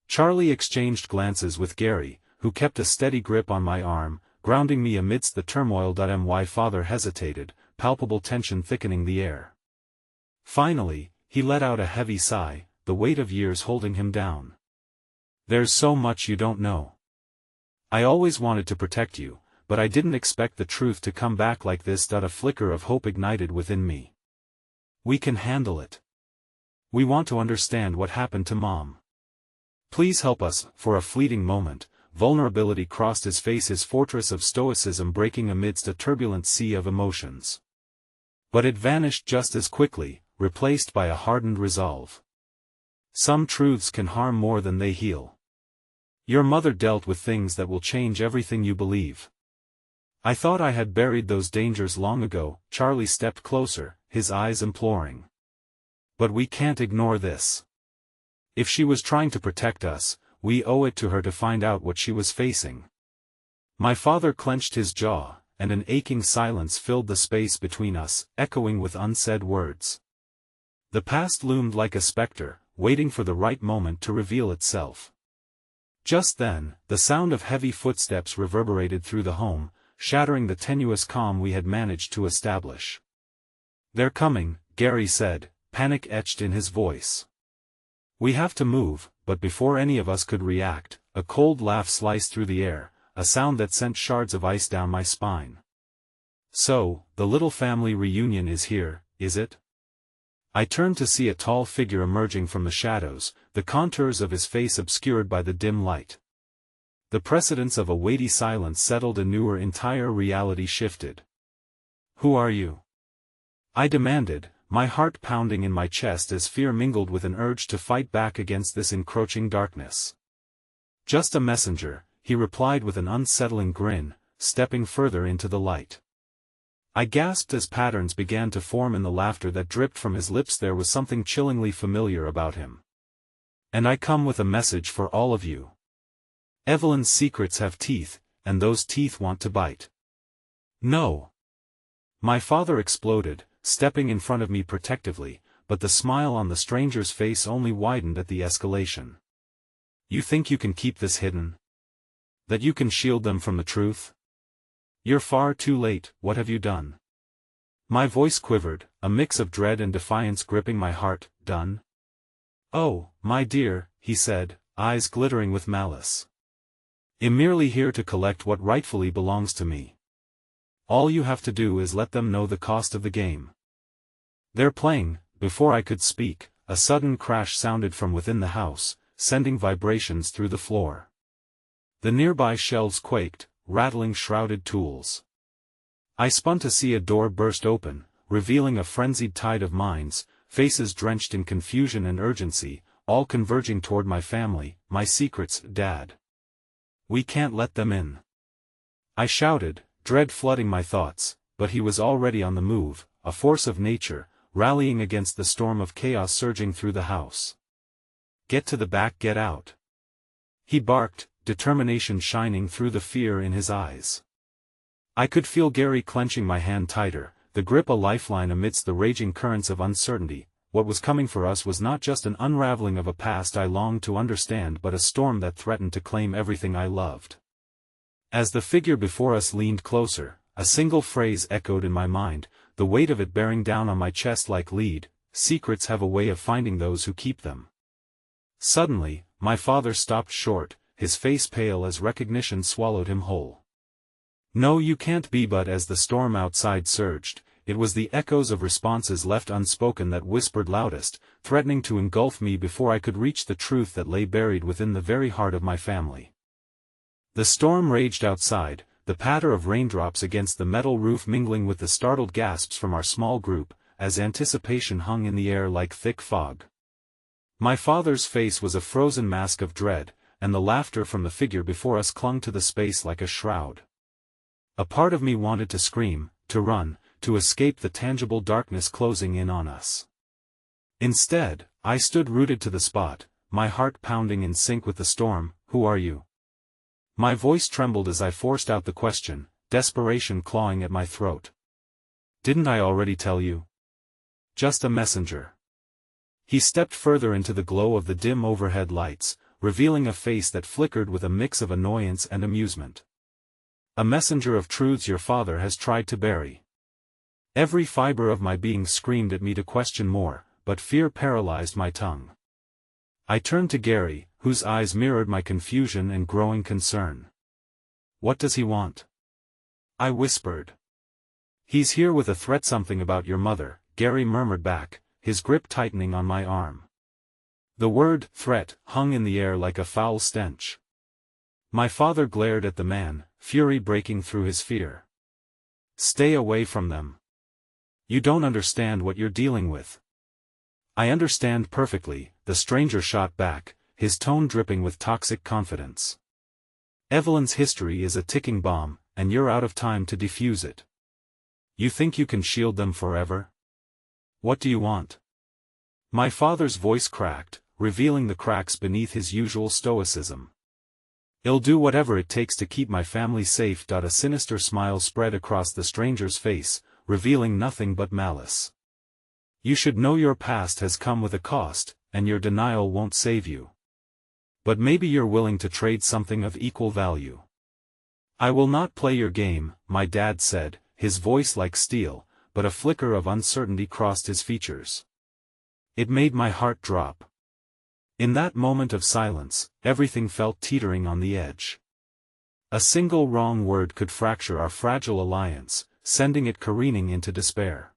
Charlie exchanged glances with Gary, who kept a steady grip on my arm, grounding me amidst the turmoil. My father hesitated, palpable tension thickening the air. Finally, he let out a heavy sigh, the weight of years holding him down. "There's so much you don't know. I always wanted to protect you, but I didn't expect the truth to come back like this." A flicker of hope ignited within me. "We can handle it. We want to understand what happened to Mom. Please help us." For a fleeting moment, vulnerability crossed his face, his fortress of stoicism breaking amidst a turbulent sea of emotions. But it vanished just as quickly, replaced by a hardened resolve. "Some truths can harm more than they heal. Your mother dealt with things that will change everything you believe." I thought I had buried those dangers long ago. Charlie stepped closer, his eyes imploring. "But we can't ignore this. If she was trying to protect us, we owe it to her to find out what she was facing." My father clenched his jaw, and an aching silence filled the space between us, echoing with unsaid words. The past loomed like a specter, waiting for the right moment to reveal itself. Just then, the sound of heavy footsteps reverberated through the home, shattering the tenuous calm we had managed to establish. "They're coming," Gary said, panic etched in his voice. "We have to move." But before any of us could react, a cold laugh sliced through the air, a sound that sent shards of ice down my spine. "So, the little family reunion is here, is it?" I turned to see a tall figure emerging from the shadows, the contours of his face obscured by the dim light. The precedence of a weighty silence settled anew, our entire reality shifted. "Who are you?" I demanded, my heart pounding in my chest as fear mingled with an urge to fight back against this encroaching darkness. "Just a messenger," he replied with an unsettling grin, stepping further into the light. I gasped as patterns began to form in the laughter that dripped from his lips. There was something chillingly familiar about him. "And I come with a message for all of you. Evelyn's secrets have teeth, and those teeth want to bite." "No!" My father exploded, stepping in front of me protectively, but the smile on the stranger's face only widened at the escalation. "You think you can keep this hidden? That you can shield them from the truth? You're far too late." "What have you done?" My voice quivered, a mix of dread and defiance gripping my heart. "Done? Oh, my dear," he said, eyes glittering with malice. "I'm merely here to collect what rightfully belongs to me. All you have to do is let them know the cost of the game. They're playing, before I could speak, a sudden crash sounded from within the house, sending vibrations through the floor. The nearby shelves quaked, rattling shrouded tools. I spun to see a door burst open, revealing a frenzied tide of minds, faces drenched in confusion and urgency, all converging toward my family, my secrets, Dad. We can't let them in. I shouted, dread flooding my thoughts, but he was already on the move, a force of nature, rallying against the storm of chaos surging through the house. Get to the back, get out. He barked, determination shining through the fear in his eyes. I could feel Gary clenching my hand tighter, the grip a lifeline amidst the raging currents of uncertainty. What was coming for us was not just an unraveling of a past I longed to understand but a storm that threatened to claim everything I loved. As the figure before us leaned closer, a single phrase echoed in my mind, the weight of it bearing down on my chest like lead: secrets have a way of finding those who keep them. Suddenly, my father stopped short, his face pale as recognition swallowed him whole. No, you can't be. But as the storm outside surged, it was the echoes of responses left unspoken that whispered loudest, threatening to engulf me before I could reach the truth that lay buried within the very heart of my family. The storm raged outside, the patter of raindrops against the metal roof mingling with the startled gasps from our small group, as anticipation hung in the air like thick fog. My father's face was a frozen mask of dread, and the laughter from the figure before us clung to the space like a shroud. A part of me wanted to scream, to run, to escape the tangible darkness closing in on us. Instead, I stood rooted to the spot, my heart pounding in sync with the storm. Who are you? My voice trembled as I forced out the question, desperation clawing at my throat. Didn't I already tell you? Just a messenger. He stepped further into the glow of the dim overhead lights, revealing a face that flickered with a mix of annoyance and amusement. A messenger of truths your father has tried to bury. Every fiber of my being screamed at me to question more, but fear paralyzed my tongue. I turned to Gary, whose eyes mirrored my confusion and growing concern. What does he want? I whispered. He's here with a threat. Something about your mother, Gary murmured back, his grip tightening on my arm. The word, threat, hung in the air like a foul stench. My father glared at the man, fury breaking through his fear. Stay away from them. You don't understand what you're dealing with. I understand perfectly, the stranger shot back, his tone dripping with toxic confidence. Evelyn's history is a ticking bomb, and you're out of time to defuse it. You think you can shield them forever? What do you want? My father's voice cracked, revealing the cracks beneath his usual stoicism. I'll do whatever it takes to keep my family safe. A sinister smile spread across the stranger's face, revealing nothing but malice. You should know your past has come with a cost, and your denial won't save you. But maybe you're willing to trade something of equal value. I will not play your game, my dad said, his voice like steel, but a flicker of uncertainty crossed his features. It made my heart drop. In that moment of silence, everything felt teetering on the edge. A single wrong word could fracture our fragile alliance, sending it careening into despair.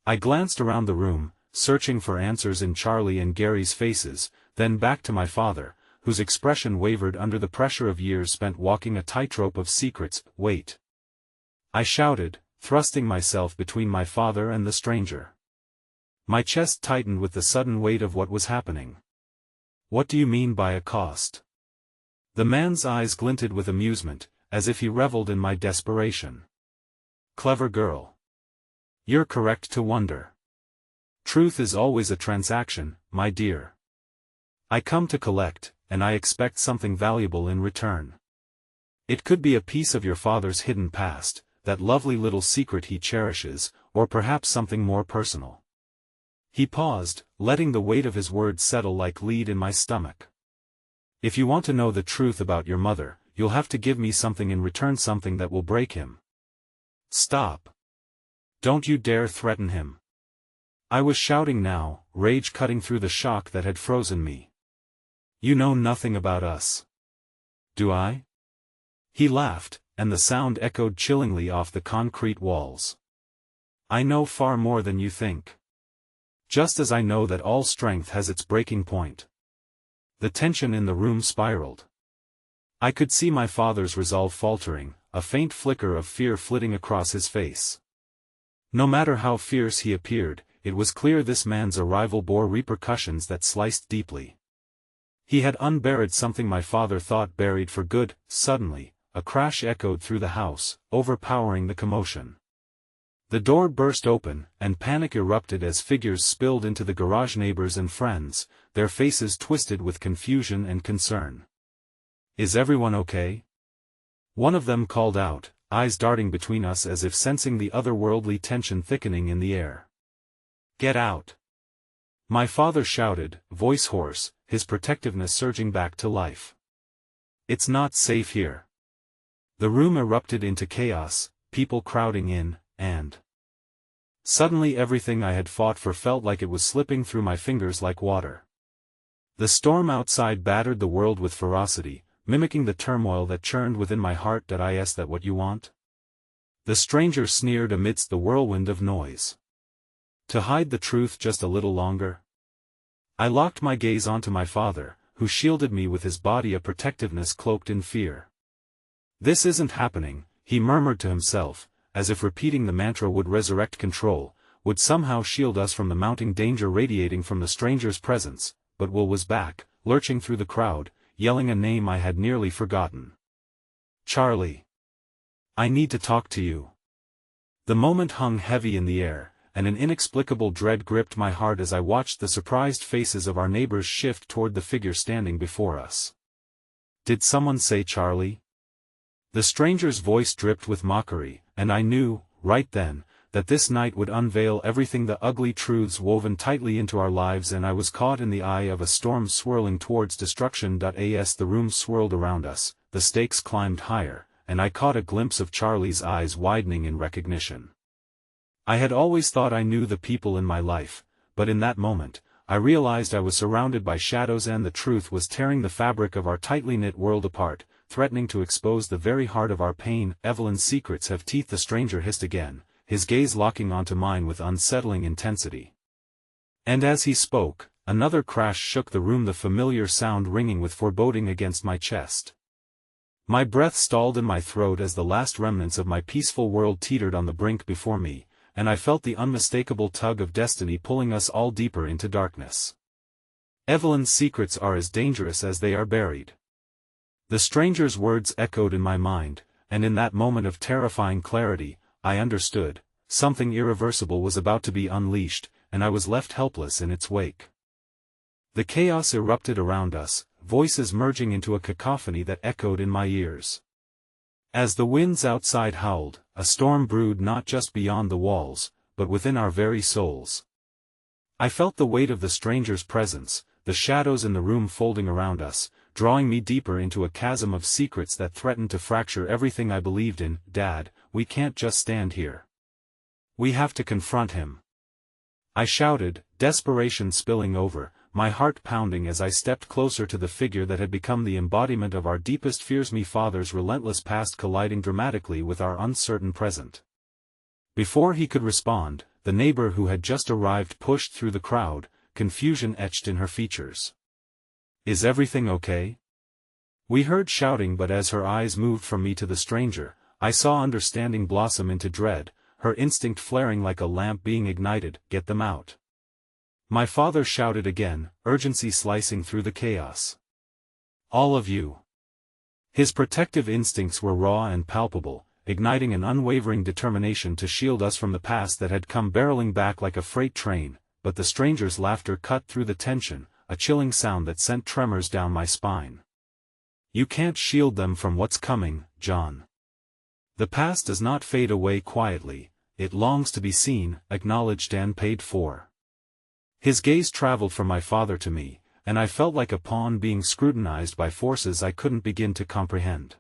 I glanced around the room, searching for answers in Charlie and Gary's faces, then back to my father, whose expression wavered under the pressure of years spent walking a tightrope of secrets. Wait! I shouted, thrusting myself between my father and the stranger. My chest tightened with the sudden weight of what was happening. What do you mean by a cost? The man's eyes glinted with amusement, as if he reveled in my desperation. Clever girl. You're correct to wonder. Truth is always a transaction, my dear. I come to collect, and I expect something valuable in return. It could be a piece of your father's hidden past, that lovely little secret he cherishes, or perhaps something more personal. He paused, letting the weight of his words settle like lead in my stomach. If you want to know the truth about your mother, you'll have to give me something in return, something that will break him. Stop. Don't you dare threaten him. I was shouting now, rage cutting through the shock that had frozen me. You know nothing about us. Do I? He laughed, and the sound echoed chillingly off the concrete walls. I know far more than you think. Just as I know that all strength has its breaking point. The tension in the room spiraled. I could see my father's resolve faltering, a faint flicker of fear flitting across his face. No matter how fierce he appeared, it was clear this man's arrival bore repercussions that sliced deeply. He had unburied something my father thought buried for good. Suddenly, a crash echoed through the house, overpowering the commotion. The door burst open, and panic erupted as figures spilled into the garage. Neighbors and friends, their faces twisted with confusion and concern. "Is everyone okay?" One of them called out, eyes darting between us as if sensing the otherworldly tension thickening in the air. "Get out!" My father shouted, voice hoarse, his protectiveness surging back to life. "It's not safe here." The room erupted into chaos, people crowding in, and suddenly everything I had fought for felt like it was slipping through my fingers like water. The storm outside battered the world with ferocity, mimicking the turmoil that churned within my heart. "Is that what you want?" The stranger sneered amidst the whirlwind of noise. "To hide the truth just a little longer?" I locked my gaze onto my father, who shielded me with his body, a protectiveness cloaked in fear. "This isn't happening," he murmured to himself, as if repeating the mantra would resurrect control, would somehow shield us from the mounting danger radiating from the stranger's presence. But Will was back, lurching through the crowd, yelling a name I had nearly forgotten. "Charlie! I need to talk to you." The moment hung heavy in the air, and an inexplicable dread gripped my heart as I watched the surprised faces of our neighbors shift toward the figure standing before us. "Did someone say Charlie?" The stranger's voice dripped with mockery, and I knew, right then, that this night would unveil everything, the ugly truths woven tightly into our lives, and I was caught in the eye of a storm swirling towards destruction. As the room swirled around us, the stakes climbed higher, and I caught a glimpse of Charlie's eyes widening in recognition. I had always thought I knew the people in my life, but in that moment, I realized I was surrounded by shadows, and the truth was tearing the fabric of our tightly knit world apart, threatening to expose the very heart of our pain. "Evelyn's secrets have teeth," the stranger hissed again, his gaze locking onto mine with unsettling intensity. And as he spoke, another crash shook the room, the familiar sound ringing with foreboding against my chest. My breath stalled in my throat as the last remnants of my peaceful world teetered on the brink before me, and I felt the unmistakable tug of destiny pulling us all deeper into darkness. "Evelyn's secrets are as dangerous as they are buried." The stranger's words echoed in my mind, and in that moment of terrifying clarity, I understood, something irreversible was about to be unleashed, and I was left helpless in its wake. The chaos erupted around us, voices merging into a cacophony that echoed in my ears. As the winds outside howled, a storm brewed not just beyond the walls, but within our very souls. I felt the weight of the stranger's presence, the shadows in the room folding around us, drawing me deeper into a chasm of secrets that threatened to fracture everything I believed in. "Dad, we can't just stand here. We have to confront him," I shouted, desperation spilling over, my heart pounding as I stepped closer to the figure that had become the embodiment of our deepest fears, my father's relentless past colliding dramatically with our uncertain present. Before he could respond, the neighbor who had just arrived pushed through the crowd, confusion etched in her features. "Is everything okay?" We heard shouting, but as her eyes moved from me to the stranger, I saw understanding blossom into dread, her instinct flaring like a lamp being ignited. "Get them out!" My father shouted again, urgency slicing through the chaos. "All of you!" His protective instincts were raw and palpable, igniting an unwavering determination to shield us from the past that had come barreling back like a freight train. But the stranger's laughter cut through the tension, a chilling sound that sent tremors down my spine. "You can't shield them from what's coming, John. The past does not fade away quietly, it longs to be seen, acknowledged and paid for." His gaze traveled from my father to me, and I felt like a pawn being scrutinized by forces I couldn't begin to comprehend.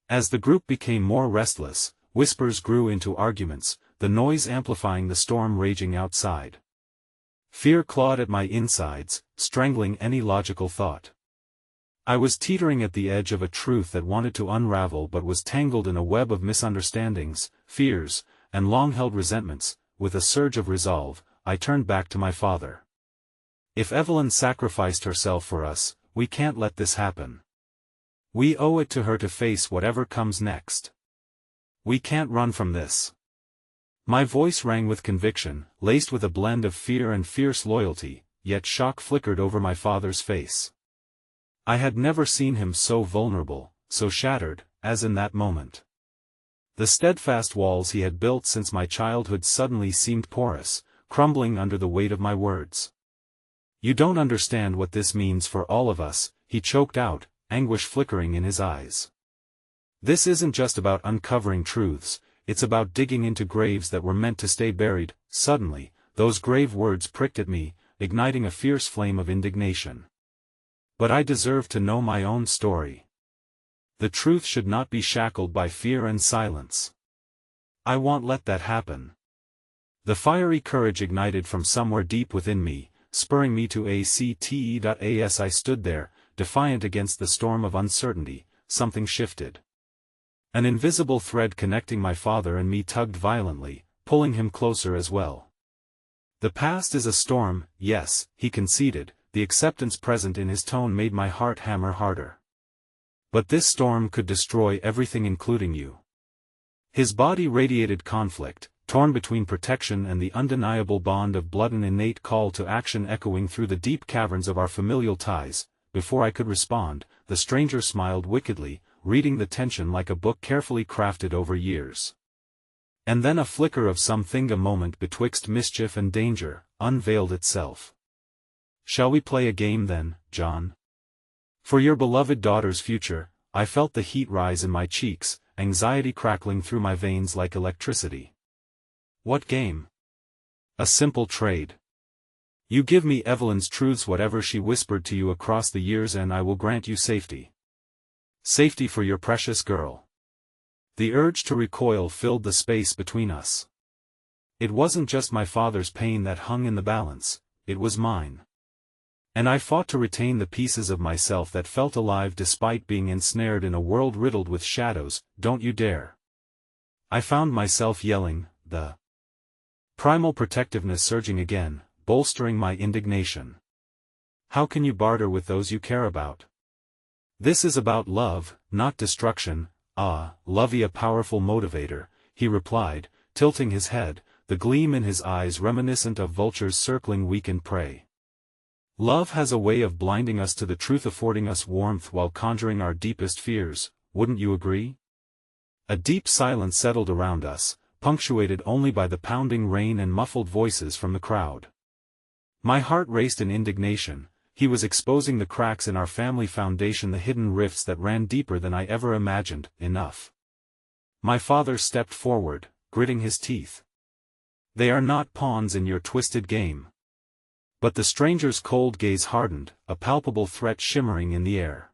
As the group became more restless, whispers grew into arguments, the noise amplifying the storm raging outside. Fear clawed at my insides, strangling any logical thought. I was teetering at the edge of a truth that wanted to unravel but was tangled in a web of misunderstandings, fears, and long-held resentments. With a surge of resolve, I turned back to my father. If Evelyn sacrificed herself for us, we can't let this happen. We owe it to her to face whatever comes next. We can't run from this. My voice rang with conviction, laced with a blend of fear and fierce loyalty, yet shock flickered over my father's face. I had never seen him so vulnerable, so shattered, as in that moment. The steadfast walls he had built since my childhood suddenly seemed porous, crumbling under the weight of my words. "You don't understand what this means for all of us," he choked out, anguish flickering in his eyes. "This isn't just about uncovering truths, it's about digging into graves that were meant to stay buried." Suddenly, those grave words pricked at me, igniting a fierce flame of indignation. But I deserve to know my own story. The truth should not be shackled by fear and silence. I won't let that happen. The fiery courage ignited from somewhere deep within me, spurring me to act. As I stood there, defiant against the storm of uncertainty, something shifted. An invisible thread connecting my father and me tugged violently, pulling him closer as well. "The past is a storm, yes," he conceded, the acceptance present in his tone made my heart hammer harder. "But this storm could destroy everything including you." His body radiated conflict, torn between protection and the undeniable bond of blood, an innate call to action echoing through the deep caverns of our familial ties. Before I could respond, the stranger smiled wickedly, reading the tension like a book carefully crafted over years. And then a flicker of something, a moment betwixt mischief and danger, unveiled itself. "Shall we play a game then, John? For your beloved daughter's future." I felt the heat rise in my cheeks, anxiety crackling through my veins like electricity. "What game?" "A simple trade. You give me Evelyn's truths, whatever she whispered to you across the years, and I will grant you safety. Safety for your precious girl." The urge to recoil filled the space between us. It wasn't just my father's pain that hung in the balance, it was mine. And I fought to retain the pieces of myself that felt alive despite being ensnared in a world riddled with shadows. "Don't you dare." I found myself yelling, the primal protectiveness surging again, bolstering my indignation. "How can you barter with those you care about? This is about love, not destruction." "Ah, love is a powerful motivator," he replied, tilting his head, the gleam in his eyes reminiscent of vultures circling weakened prey. "Love has a way of blinding us to the truth, affording us warmth while conjuring our deepest fears, wouldn't you agree?" A deep silence settled around us, punctuated only by the pounding rain and muffled voices from the crowd. My heart raced in indignation. He was exposing the cracks in our family foundation, the hidden rifts that ran deeper than I ever imagined. "Enough." My father stepped forward, gritting his teeth. "They are not pawns in your twisted game." But the stranger's cold gaze hardened, a palpable threat shimmering in the air.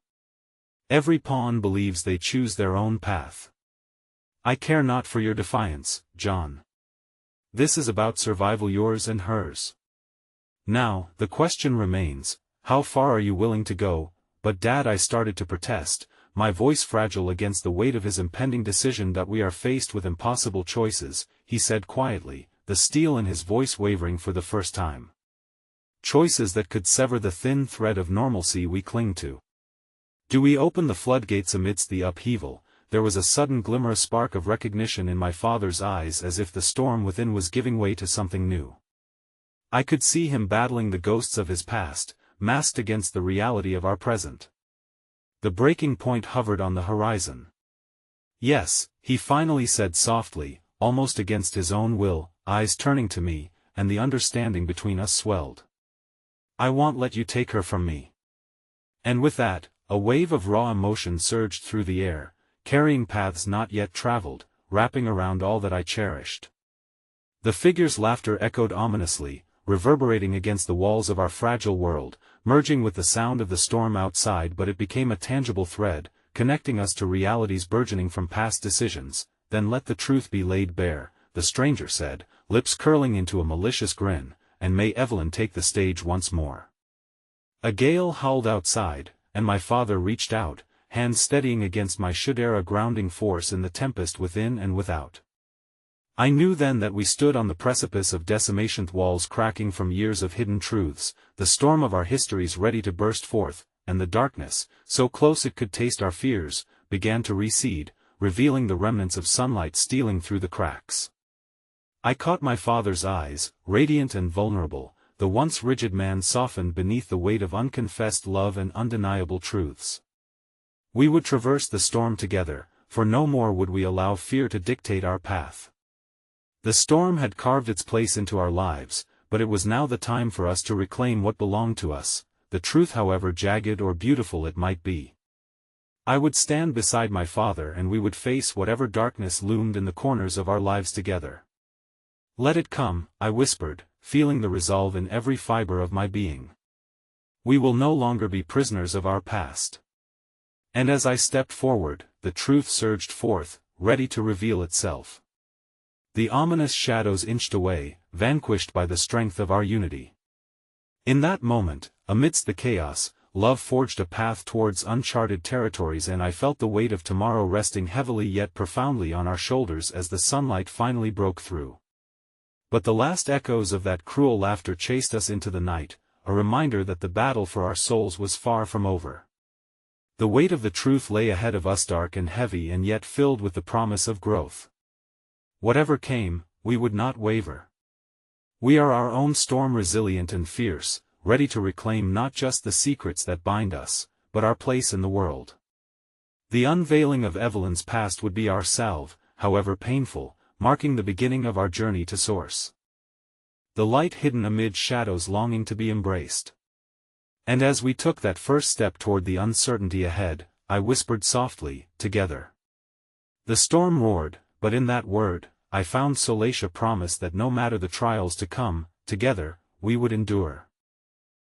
"Every pawn believes they choose their own path. I care not for your defiance, John. This is about survival, yours and hers. Now, the question remains, how far are you willing to go?" "But Dad," I started to protest, my voice fragile against the weight of his impending decision. "That we are faced with impossible choices," he said quietly, the steel in his voice wavering for the first time. "Choices that could sever the thin thread of normalcy we cling to. Do we open the floodgates amidst the upheaval?" There was a sudden glimmer, a spark of recognition in my father's eyes, as if the storm within was giving way to something new. I could see him battling the ghosts of his past, masked against the reality of our present. The breaking point hovered on the horizon. "Yes," he finally said softly, almost against his own will, eyes turning to me, and the understanding between us swelled. "I won't let you take her from me." And with that, a wave of raw emotion surged through the air, carrying paths not yet traveled, wrapping around all that I cherished. The figure's laughter echoed ominously, reverberating against the walls of our fragile world, merging with the sound of the storm outside, but it became a tangible thread, connecting us to realities burgeoning from past decisions. "Then let the truth be laid bare," the stranger said, lips curling into a malicious grin, "and may Evelyn take the stage once more." A gale howled outside, and my father reached out, hands steadying against my shoulder, a grounding force in the tempest within and without. I knew then that we stood on the precipice of decimation, walls cracking from years of hidden truths, the storm of our histories ready to burst forth, and the darkness, so close it could taste our fears, began to recede, revealing the remnants of sunlight stealing through the cracks. I caught my father's eyes, radiant and vulnerable, the once rigid man softened beneath the weight of unconfessed love and undeniable truths. We would traverse the storm together, for no more would we allow fear to dictate our path. The storm had carved its place into our lives, but it was now the time for us to reclaim what belonged to us, the truth however jagged or beautiful it might be. I would stand beside my father and we would face whatever darkness loomed in the corners of our lives together. "Let it come," I whispered, feeling the resolve in every fiber of my being. "We will no longer be prisoners of our past." And as I stepped forward, the truth surged forth, ready to reveal itself. The ominous shadows inched away, vanquished by the strength of our unity. In that moment, amidst the chaos, love forged a path towards uncharted territories, and I felt the weight of tomorrow resting heavily yet profoundly on our shoulders as the sunlight finally broke through. But the last echoes of that cruel laughter chased us into the night, a reminder that the battle for our souls was far from over. The weight of the truth lay ahead of us, dark and heavy and yet filled with the promise of growth. Whatever came, we would not waver. We are our own storm, resilient and fierce, ready to reclaim not just the secrets that bind us, but our place in the world. The unveiling of Evelyn's past would be our salve, however painful, marking the beginning of our journey to source. The light hidden amid shadows longing to be embraced. And as we took that first step toward the uncertainty ahead, I whispered softly, "Together." The storm roared, but in that word, I found solace, a promise that no matter the trials to come, together, we would endure.